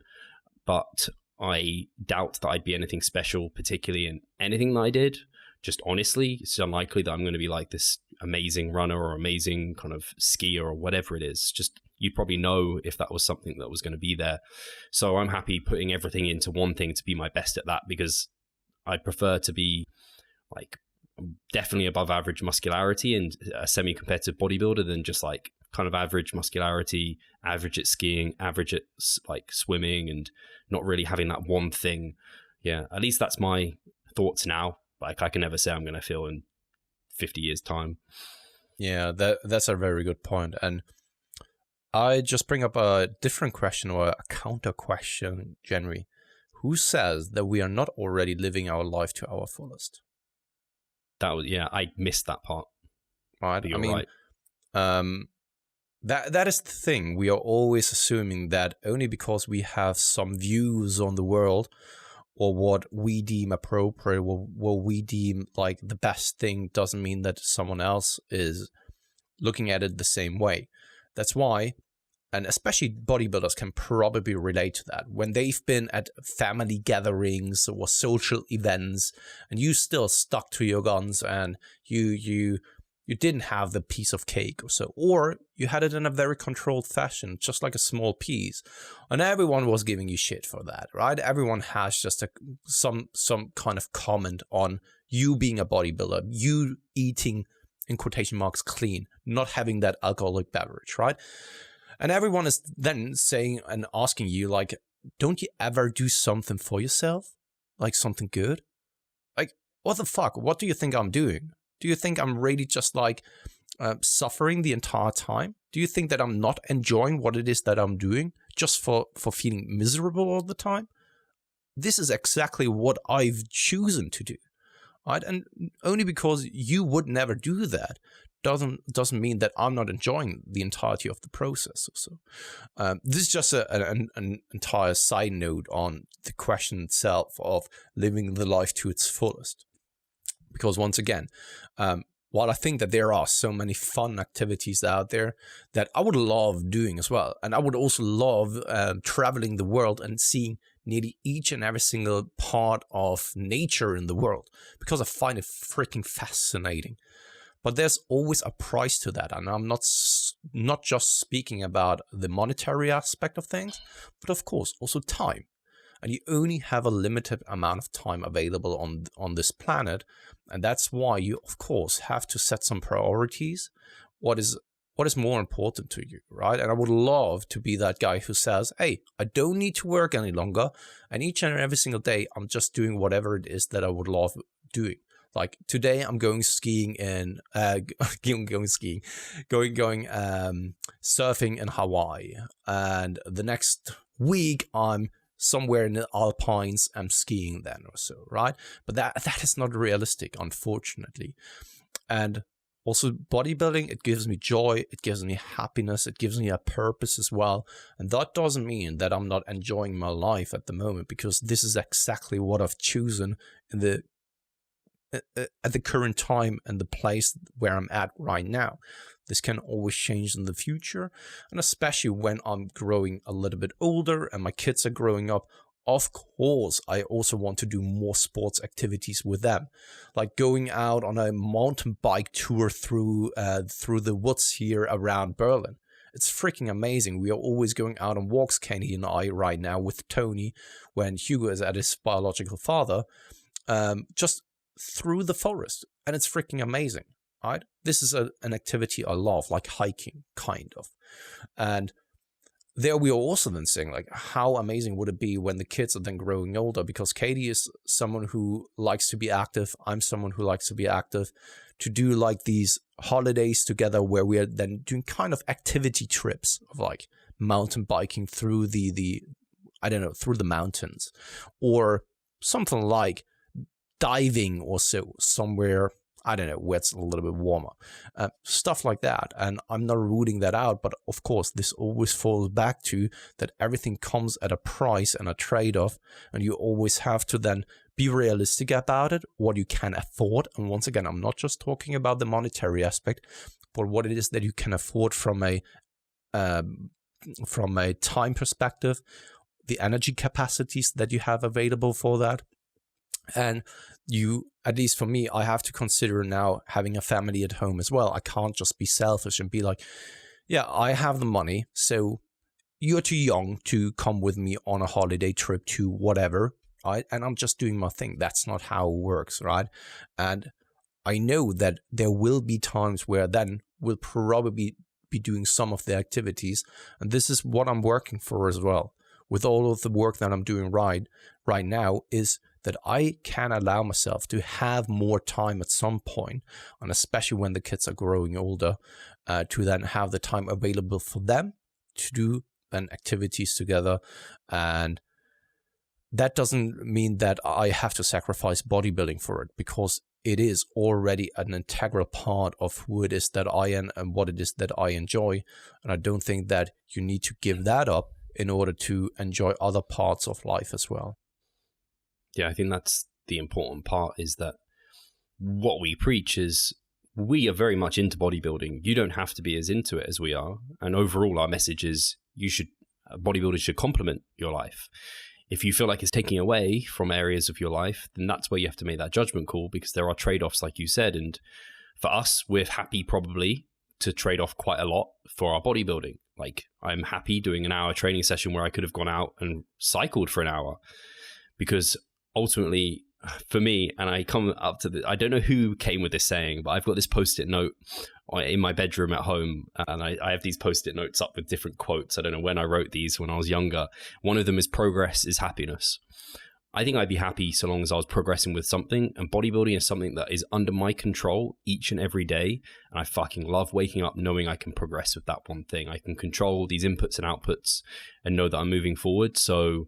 but I doubt that I'd be anything special, particularly in anything that I did. Just honestly, it's unlikely that I'm going to be like this amazing runner or amazing kind of skier or whatever it is. Just you'd probably know if that was something that was going to be there. So I'm happy putting everything into one thing to be my best at that, because I'd prefer to be like definitely above average muscularity and a semi-competitive bodybuilder than just like kind of average muscularity, average at skiing, average at like swimming, and not really having that one thing. Yeah, at least that's my thoughts now. Like I can never say I'm going to feel in 50 years time. Yeah, that's a very good point. And I just bring up a different question or a counter question, January. Who says that we are not already living our life to our fullest? I missed that part. Right. But you're right. That is the thing. We are always assuming that only because we have some views on the world or what we deem appropriate, or what we deem like the best thing, doesn't mean that someone else is looking at it the same way. That's why, and especially bodybuilders can probably relate to that. When they've been at family gatherings or social events and you still stuck to your guns and you didn't have the piece of cake or so, or you had it in a very controlled fashion, just like a small piece, and everyone was giving you shit for that, right? Everyone has just some kind of comment on you being a bodybuilder, you eating, in quotation marks, clean, not having that alcoholic beverage, right? And everyone is then saying and asking you, like, don't you ever do something for yourself? Like something good? Like, what the fuck? What do you think I'm doing? Do you think I'm really just like suffering the entire time? Do you think that I'm not enjoying what it is that I'm doing just for feeling miserable all the time? This is exactly what I've chosen to do, right? And only because you would never do that doesn't mean that I'm not enjoying the entirety of the process. So this is just an entire side note on the question itself of living the life to its fullest. Because once again, while I think that there are so many fun activities out there that I would love doing as well, and I would also love traveling the world and seeing nearly each and every single part of nature in the world, because I find it freaking fascinating. But there's always a price to that, and I'm not just speaking about the monetary aspect of things, but of course also time. And you only have a limited amount of time available on this planet, and that's why you, of course, have to set some priorities. What is more important to you, right? And I would love to be that guy who says, hey, I don't need to work any longer, and each and every single day, I'm just doing whatever it is that I would love doing. Like today, I'm going skiing in surfing in Hawaii, and the next week I'm somewhere in the Alpines, I'm skiing then or so, right? But that is not realistic, unfortunately. And also bodybuilding, it gives me joy, it gives me happiness, it gives me a purpose as well. And that doesn't mean that I'm not enjoying my life at the moment, because this is exactly what I've chosen at the current time and the place where I'm at right now. This can always change in the future, and especially when I'm growing a little bit older and my kids are growing up. Of course, I also want to do more sports activities with them, like going out on a mountain bike tour through the woods here around Berlin. It's freaking amazing. We are always going out on walks, Kenny and I, right now with Tony, when Hugo is at his biological father, just through the forest, and it's freaking amazing. Right? This is an activity I love, like hiking, kind of. And there we are also then saying, like, how amazing would it be when the kids are then growing older? Because Katie is someone who likes to be active. I'm someone who likes to be active. To do like these holidays together where we are then doing kind of activity trips of like mountain biking through through the mountains, or something like diving or so somewhere, I don't know, where it's a little bit warmer, stuff like that. And I'm not rooting that out, but of course, this always falls back to that everything comes at a price and a trade-off, and you always have to then be realistic about it, what you can afford. And once again, I'm not just talking about the monetary aspect, but what it is that you can afford from a time perspective, the energy capacities that you have available for that. And you, at least for me, I have to consider now having a family at home as well. I can't just be selfish and be like, yeah, I have the money, so you're too young to come with me on a holiday trip to whatever, right? And I'm just doing my thing. That's not how it works, right? And I know that there will be times where then we'll probably be doing some of the activities. And this is what I'm working for as well. With all of the work that I'm doing right now, is that I can allow myself to have more time at some point, and especially when the kids are growing older, to then have the time available for them to do and activities together. And that doesn't mean that I have to sacrifice bodybuilding for it, because it is already an integral part of who it is that I am and what it is that I enjoy. And I don't think that you need to give that up in order to enjoy other parts of life as well. Yeah, I think that's the important part, is that what we preach is we are very much into bodybuilding. You don't have to be as into it as we are. And overall, our message is bodybuilders should complement your life. If you feel like it's taking away from areas of your life, then that's where you have to make that judgment call, because there are trade-offs, like you said. And for us, we're happy probably to trade off quite a lot for our bodybuilding. Like, I'm happy doing an hour training session where I could have gone out and cycled for an hour, because ultimately for me, and I come up to I don't know who came with this saying, but I've got this post-it note in my bedroom at home, and I have these post-it notes up with different quotes. I don't know when I wrote these, when I was younger. One of them is progress is happiness. I think I'd be happy so long as I was progressing with something, and bodybuilding is something that is under my control each and every day. And I fucking love waking up knowing I can progress with that one thing. I can control these inputs and outputs and know that I'm moving forward. So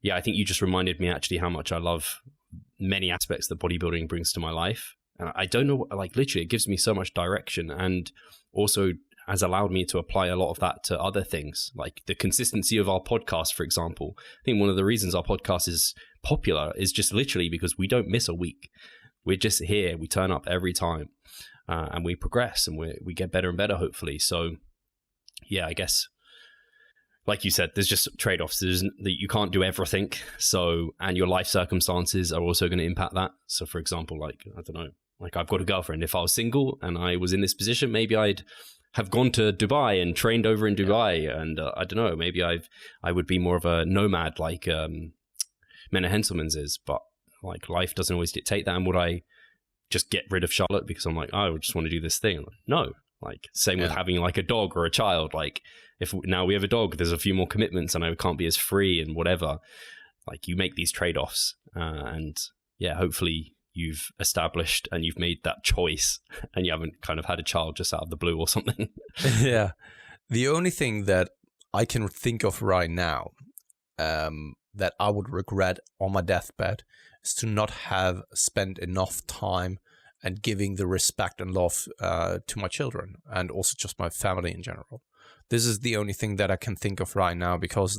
yeah, I think you just reminded me actually how much I love many aspects that bodybuilding brings to my life. And I don't know, like, literally it gives me so much direction, and also has allowed me to apply a lot of that to other things, like the consistency of our podcast, for example. I think one of the reasons our podcast is popular is just literally because we don't miss a week. We're just here, we turn up every time, and we progress, and we get better and better, hopefully. So yeah, I guess, like you said, there's just trade-offs. You can't do everything. So, and your life circumstances are also going to impact that. So for example, like, I don't know, like, I've got a girlfriend. If I was single and I was in this position, maybe I'd have gone to Dubai and trained over in Dubai. Yeah. And I don't know, maybe I would be more of a nomad, like Menno Henselmans is. But like, life doesn't always dictate that. And would I just get rid of Charlotte because I'm like, oh, I just want to do this thing? Like, no. Like, same with having like a dog or a child. Like, if now we have a dog, there's a few more commitments and I can't be as free and whatever. Like, you make these trade-offs, and yeah, hopefully you've established and you've made that choice, and you haven't kind of had a child just out of the blue or something. Yeah. The only thing that I can think of right now that I would regret on my deathbed is to not have spent enough time and giving the respect and love to my children, and also just my family in general. This is the only thing that I can think of right now, because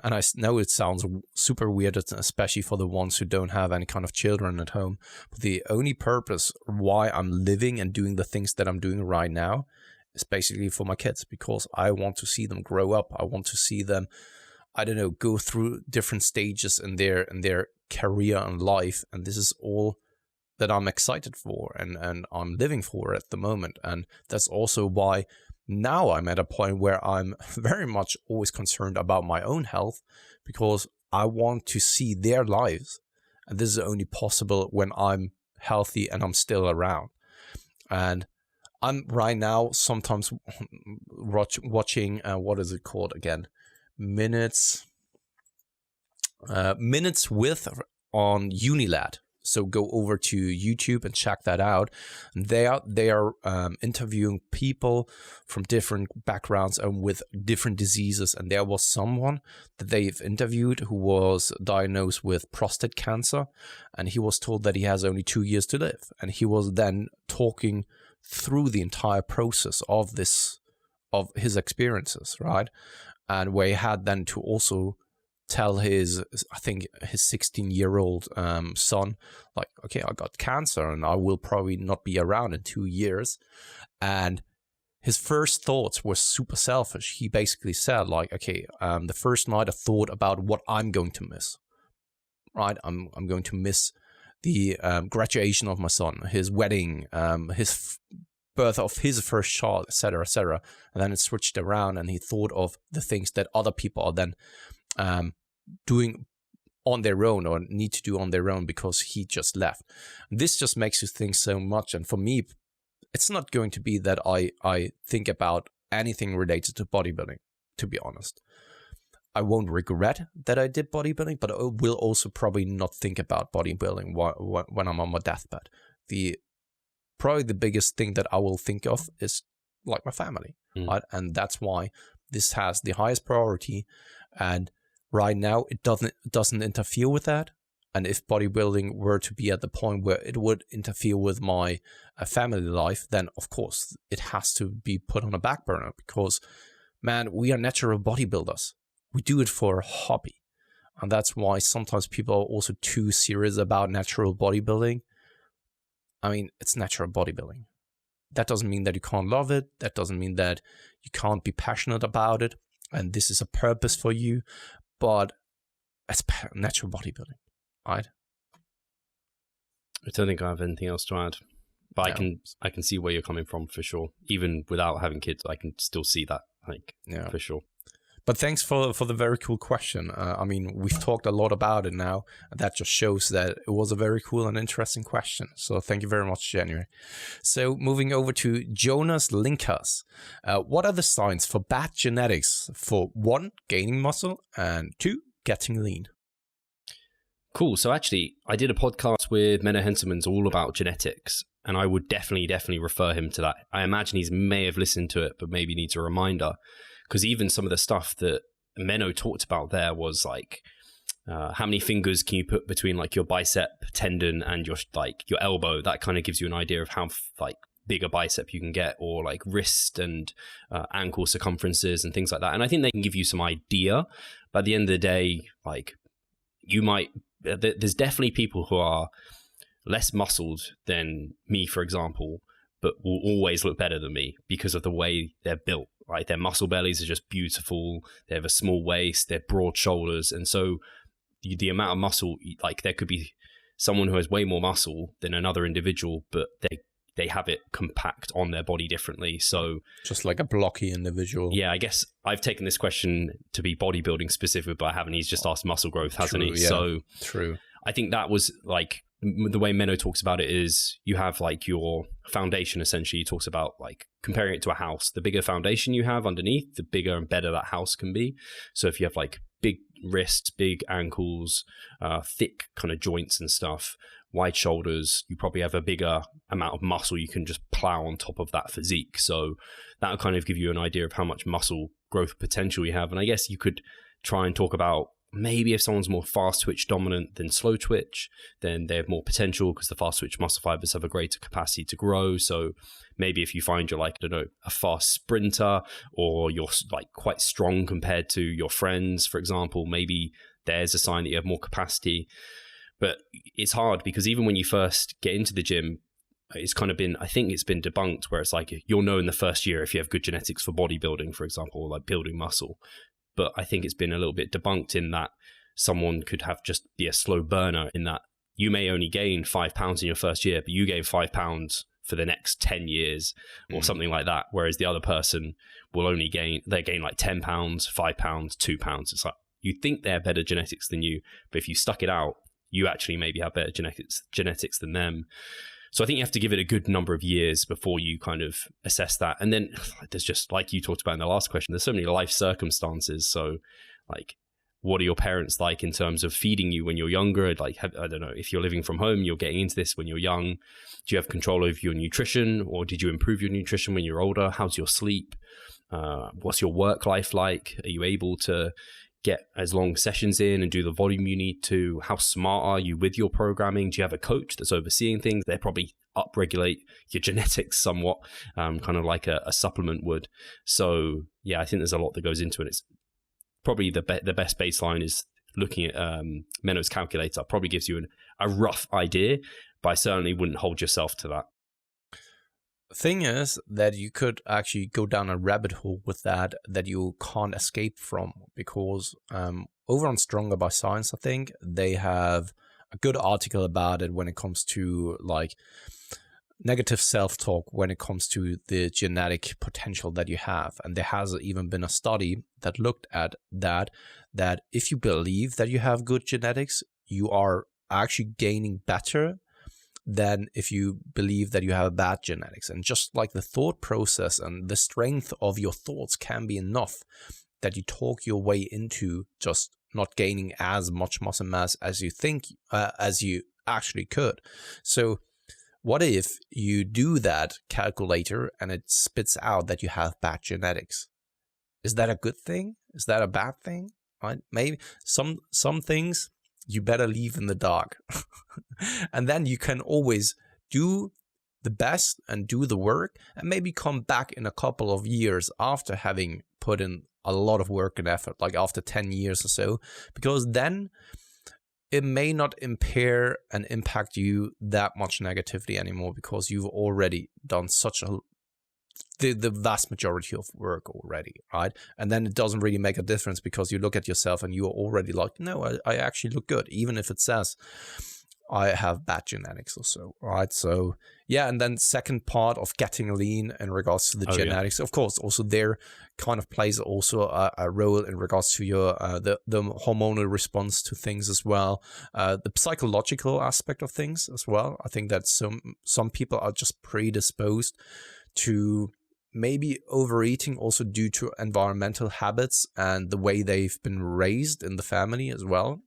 and I know it sounds super weird, especially for the ones who don't have any kind of children at home, but the only purpose why I'm living and doing the things that I'm doing right now is basically for my kids, because I want to see them grow up. I want to see them, I don't know, go through different stages in their career and life, and this is all that I'm excited for and I'm living for at the moment. And that's also why now I'm at a point where I'm very much always concerned about my own health, because I want to see their lives. And this is only possible when I'm healthy and I'm still around. And I'm right now sometimes watching, what is it called again? Minutes with on Unilad. So go over to YouTube and check that out. They are interviewing people from different backgrounds and with different diseases. And there was someone that they've interviewed who was diagnosed with prostate cancer, and he was told that he has only 2 years to live. And he was then talking through the entire process of his experiences, right? And where he had then to also tell his 16-year-old son, like, okay, I got cancer and I will probably not be around in 2 years. And his first thoughts were super selfish. He basically said, like, okay, the first night I thought about what I'm going to miss, right? I'm going to miss the graduation of my son, his wedding, his birth of his first child, etc., etc. And then it switched around, and he thought of the things that other people are then doing on their own or need to do on their own because he just left. This just makes you think so much. And for me, it's not going to be that I think about anything related to bodybuilding, to be honest. I won't regret that I did bodybuilding, but I will also probably not think about bodybuilding when I'm on my deathbed. Probably the biggest thing that I will think of is like my family, right? And that's why This has the highest priority, and right now it doesn't interfere with that. And if bodybuilding were to be at the point where it would interfere with my family life, then of course it has to be put on a back burner, because, man, we are natural bodybuilders. We do it for a hobby. And that's why sometimes people are also too serious about natural bodybuilding. I mean, it's natural bodybuilding. That doesn't mean that you can't love it. That doesn't mean that you can't be passionate about it. And this is a purpose for you. But it's natural bodybuilding. Right. I don't think I have anything else to add, but No. I can see where you're coming from for sure. Even without having kids, I can still see that, like, Yeah. for sure. But thanks for the very cool question. I mean, we've talked a lot about it now. And that just shows that it was a very cool and interesting question. So thank you very much, January. So moving over to Jonas Linkas. What are the signs for bad genetics for 1, gaining muscle, and 2, getting lean? Cool. So actually, I did a podcast with Menno Henselmans all about genetics, and I would definitely refer him to that. I imagine he may have listened to it, but maybe needs a reminder, because even some of the stuff that Menno talked about there was like, how many fingers can you put between like your bicep tendon and your elbow? That kind of gives you an idea of how like big a bicep you can get, or like wrist and ankle circumferences and things like that. And I think they can give you some idea. But at the end of the day, like, there's definitely people who are less muscled than me, for example, but will always look better than me because of the way they're built, right? Their muscle bellies are just beautiful. They have a small waist, they're broad shoulders. And so the amount of muscle, like, there could be someone who has way more muscle than another individual, but they have it compact on their body differently. So just like a blocky individual. Yeah, I guess I've taken this question to be bodybuilding specific, but I haven't. He's just asked muscle growth, hasn't he? Yeah, so true. I think that was like the way Menno talks about it is you have like your foundation, essentially. He talks about like comparing it to a house. The bigger foundation you have underneath, the bigger and better that house can be. So if you have like big wrists, big ankles, thick kind of joints and stuff, wide shoulders, you probably have a bigger amount of muscle you can just plow on top of that physique. So that'll kind of give you an idea of how much muscle growth potential you have. And I guess you could try and talk about maybe if someone's more fast twitch dominant than slow twitch, then they have more potential because the fast twitch muscle fibers have a greater capacity to grow. So maybe if you find you're like, I don't know, a fast sprinter, or you're like quite strong compared to your friends, for example, maybe there's a sign that you have more capacity. But it's hard because even when you first get into the gym, it's kind of been, I think it's been debunked where it's like, you'll know in the first year if you have good genetics for bodybuilding, for example, or like building muscle. But I think it's been a little bit debunked in that someone could have just be a slow burner, in that you may only gain 5 pounds in your first year, but you gain 5 pounds for the next 10 years or something like that. Whereas the other person will only gain like 10 pounds, 5 pounds, 2 pounds. It's like, you think they have better genetics than you, but if you stuck it out, you actually maybe have better genetics than them. So I think you have to give it a good number of years before you kind of assess that. And then there's just, like you talked about in the last question, there's so many life circumstances. So like, what are your parents like in terms of feeding you when you're younger? Like, I don't know, if you're living from home, you're getting into this when you're young. Do you have control over your nutrition, or did you improve your nutrition when you're older? How's your sleep? What's your work life like? Are you able to get as long sessions in and do the volume you need to? How smart are you with your programming? Do you have a coach that's overseeing things? They probably upregulate your genetics somewhat, kind of like a supplement would. So yeah, I think there's a lot that goes into it. It's probably the best baseline is looking at Menno's calculator. Probably gives you a rough idea, but I certainly wouldn't hold yourself to that. Thing is that you could actually go down a rabbit hole with that you can't escape from, because over on Stronger by Science, I think they have a good article about it when it comes to like negative self-talk, when it comes to the genetic potential that you have. And there has even been a study that looked at that if you believe that you have good genetics, you are actually gaining better than if you believe that you have bad genetics. And just like the thought process and the strength of your thoughts can be enough that you talk your way into just not gaining as much muscle mass as you think, as you actually could. So what if you do that calculator and it spits out that you have bad genetics? Is that a good thing? Is that a bad thing? Right? Maybe some things you better leave in the dark. And then you can always do the best and do the work, and maybe come back in a couple of years after having put in a lot of work and effort, like after 10 years or so, because then it may not impair and impact you that much negatively anymore, because you've already done the vast majority of work already, right? And then it doesn't really make a difference, because you look at yourself and you're already like, no, I actually look good, even if it says I have bad genetics or so, right? So yeah, and then second part of getting lean in regards to the genetics, of course, also there kind of plays also a role in regards to your the hormonal response to things as well, the psychological aspect of things as well. I think that some people are just predisposed to maybe overeating also due to environmental habits and the way they've been raised in the family as well.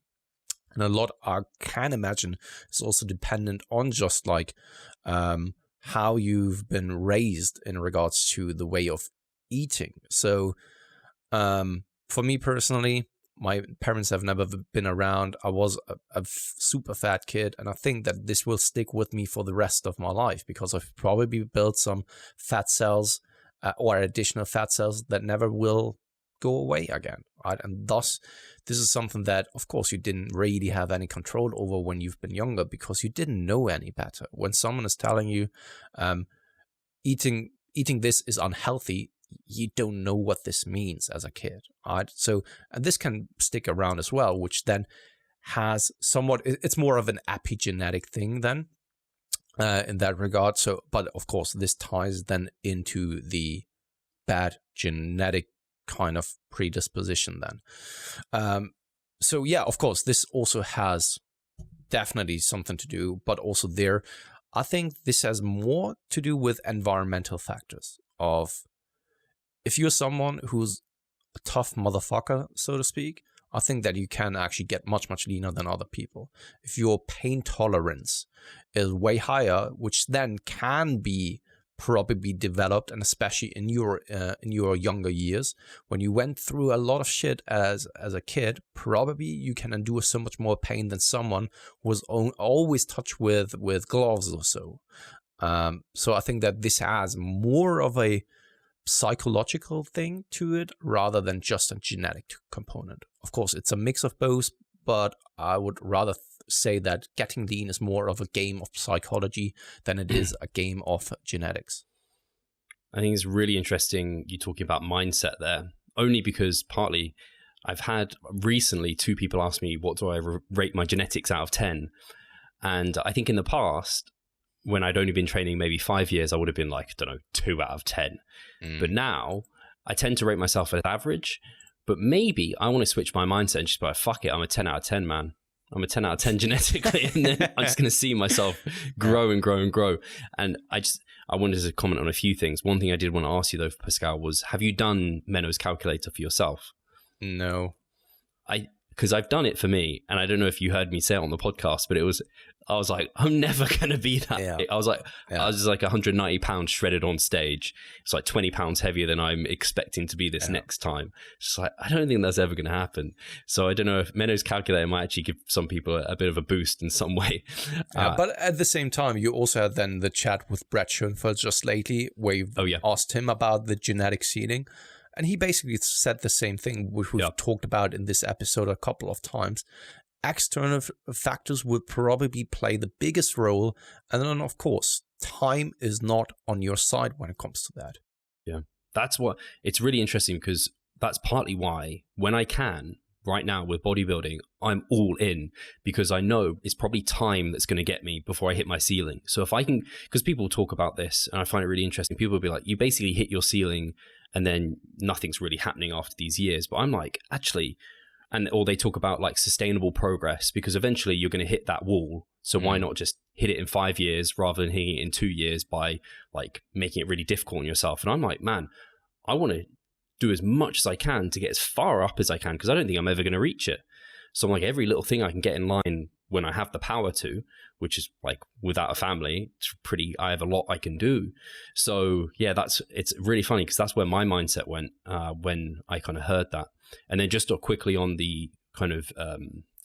And a lot, I can imagine, is also dependent on just like how you've been raised in regards to the way of eating. So for me personally, my parents have never been around. I was a super fat kid, and I think that this will stick with me for the rest of my life, because I've probably built some fat cells or additional fat cells that never will go away again, right? And thus, this is something that, of course, you didn't really have any control over when you've been younger, because you didn't know any better. When someone is telling you eating this is unhealthy, you don't know what this means as a kid, right? So, and this can stick around as well, which then has somewhat, it's more of an epigenetic thing then in that regard. So, but of course, this ties then into the bad genetic kind of predisposition then. So yeah, of course, this also has definitely something to do, but also there, I think this has more to do with environmental factors of, if you're someone who's a tough motherfucker, so to speak, I think that you can actually get much, much leaner than other people. If your pain tolerance is way higher, which then can be probably developed, and especially in your younger years, when you went through a lot of shit as a kid, probably you can endure so much more pain than someone who was always touched with gloves or so. So I think that this has more of a psychological thing to it rather than just a genetic component. Of course, it's a mix of both, but I would rather say that getting lean is more of a game of psychology than it is a game of genetics. I think it's really interesting you talking about mindset there, only because partly I've had recently 2 people ask me, what do I rate my genetics out of 10? And I think in the past, when I'd only been training maybe 5 years, I would have been like, I don't know, 2 out of 10. But now I tend to rate myself as average, but maybe I want to switch my mindset and just be like, fuck it, I'm a 10 out of 10, man. I'm a 10 out of 10 genetically, and then I'm just going to see myself grow and grow and grow. And I wanted to comment on a few things. One thing I did want to ask you though, Pascal, was, have you done Menno's calculator for yourself? No. Because I've done it for me, and I don't know if you heard me say it on the podcast, but I was like, I'm never going to be that. Yeah. I was like 190 pounds shredded on stage. It's like 20 pounds heavier than I'm expecting to be this next time. It's like, I don't think that's ever going to happen. So I don't know if Menno's calculator might actually give some people a bit of a boost in some way. But at the same time, you also had then the chat with Brett Schoenfeld just lately, where you asked him about the genetic seeding. And he basically said the same thing, which we've talked about in this episode a couple of times. External factors would probably play the biggest role. And then, of course, time is not on your side when it comes to that. Yeah, that's what it's really interesting, because that's partly why when I can right now with bodybuilding, I'm all in, because I know it's probably time that's going to get me before I hit my ceiling. So if I can, because people talk about this and I find it really interesting. People will be like, you basically hit your ceiling and then nothing's really happening after these years. But I'm like, actually, or they talk about like sustainable progress, because eventually you're going to hit that wall. So why not just hit it in 5 years rather than hitting it in 2 years by like making it really difficult on yourself? And I'm like, man, I want to do as much as I can to get as far up as I can, because I don't think I'm ever going to reach it. So I'm like, every little thing I can get in line when I have the power to, which is like without a family, I have a lot I can do. So yeah, it's really funny because that's where my mindset went when I kind of heard that. And then just quickly on the kind of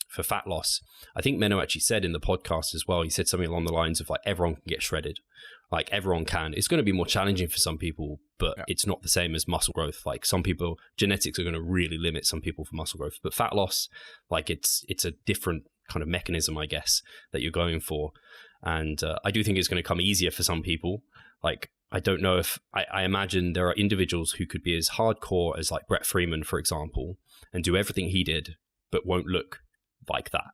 for fat loss, I think Menno actually said in the podcast as well, he said something along the lines of like, everyone can get shredded. Like everyone can. It's going to be more challenging for some people, but it's not the same as muscle growth. Like some people, genetics are going to really limit some people for muscle growth, but fat loss, like it's a different kind of mechanism, I guess, that you're going for. And I do think it's going to come easier for some people. Like, I don't know if, I imagine there are individuals who could be as hardcore as like Brett Freeman, for example, and do everything he did, but won't look like that.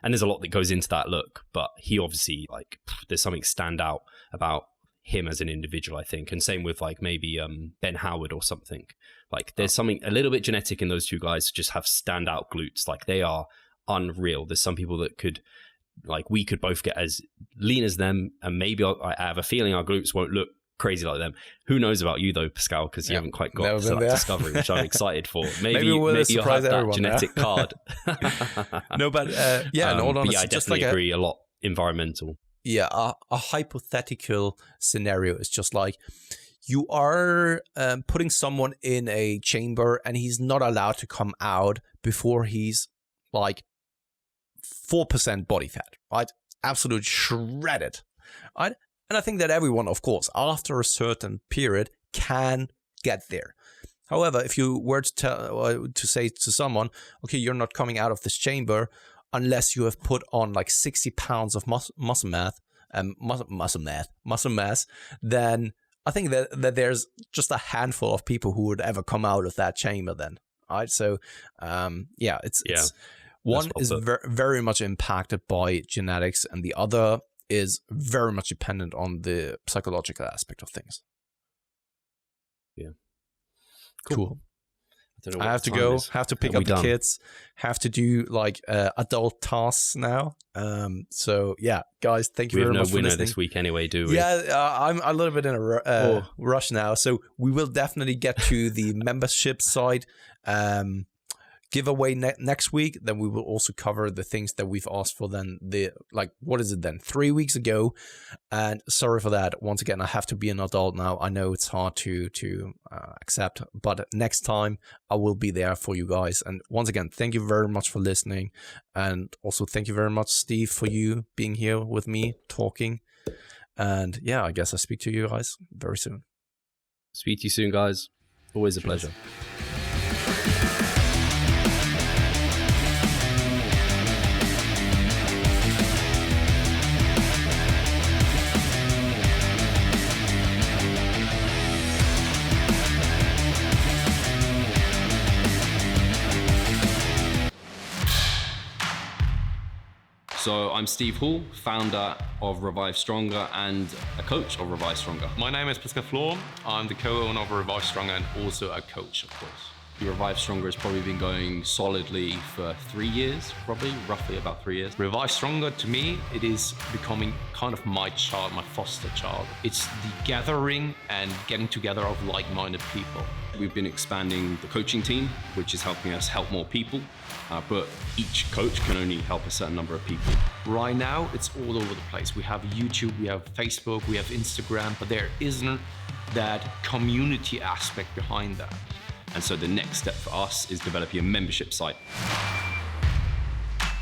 And there's a lot that goes into that look, but he obviously, like, there's something stand out about him as an individual, I think. And same with like maybe Ben Howard or something. Like there's something a little bit genetic in those two guys to just have standout glutes. Like they are unreal. There's some people that could, like, we could both get as lean as them, and maybe I have a feeling our glutes won't look crazy like them. Who knows about you though, Pascal, because you haven't quite got to that discovery, which I'm excited for. Maybe you'll have that genetic card. No, but in all honesty, I definitely agree a lot environmental. Yeah, a hypothetical scenario is just like you are putting someone in a chamber and he's not allowed to come out before he's like 4% body fat, right? Absolute shredded, right? And I think that everyone, of course, after a certain period can get there. However, if you were to say to someone, okay, you're not coming out of this chamber unless you have put on like 60 pounds of muscle mass, then I think that there's just a handful of people who would ever come out of that chamber then, right? So, it's one is very much impacted by genetics, and the other is very much dependent on the psychological aspect of things. Yeah. Cool. I have to go, have to pick up the kids, have to do like adult tasks now. So yeah, guys, thank you very much for listening. We have no winner this week anyway, do we? Yeah, I'm a little bit in a rush now. So we will definitely get to the membership side giveaway next week. Then we will also cover the things that we've asked for then 3 weeks ago. And sorry for that. Once again, I have to be an adult now. I know it's hard to accept, but next time I will be there for you guys. And once again, thank you very much for listening. And also thank you very much, Steve, for you being here with me talking. And yeah, I guess I'll speak to you guys very soon. Speak to you soon, guys. Always a pleasure. So I'm Steve Hall, founder of Revive Stronger and a coach of Revive Stronger. My name is Pascal. I'm the co-owner of Revive Stronger and also a coach, of course. Revive Stronger has probably been going solidly for 3 years, roughly about 3 years. Revive Stronger, to me, it is becoming kind of my child, my foster child. It's the gathering and getting together of like-minded people. We've been expanding the coaching team, which is helping us help more people. But each coach can only help a certain number of people. Right now, it's all over the place. We have YouTube, we have Facebook, we have Instagram, but there isn't that community aspect behind that. And so the next step for us is developing a membership site.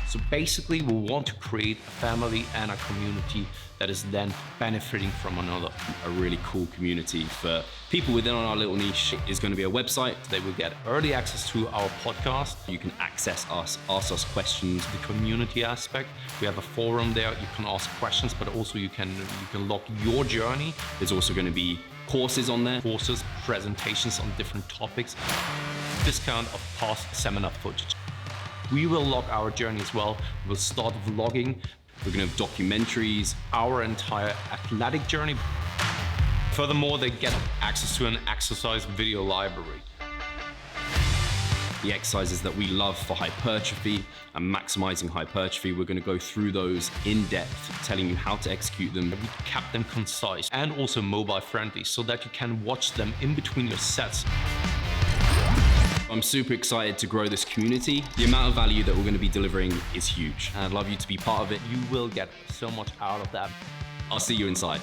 So basically, we want to create a family and a community that is then benefiting from another. A really cool community for people within our little niche is going to be a website. They will get early access to our podcast. You can access us, ask us questions. The community aspect, we have a forum there. You can ask questions, but also you can log your journey. There's also going to be courses on there. Courses, presentations on different topics. Discount of past seminar footage. We will log our journey as well. We'll start vlogging. We're going to have documentaries. Our entire athletic journey. Furthermore, they get access to an exercise video library. The exercises that we love for hypertrophy and maximizing hypertrophy, we're going to go through those in depth, telling you how to execute them. We kept them concise and also mobile friendly so that you can watch them in between your sets. I'm super excited to grow this community. The amount of value that we're going to be delivering is huge, and I'd love you to be part of it. You will get so much out of that. I'll see you inside.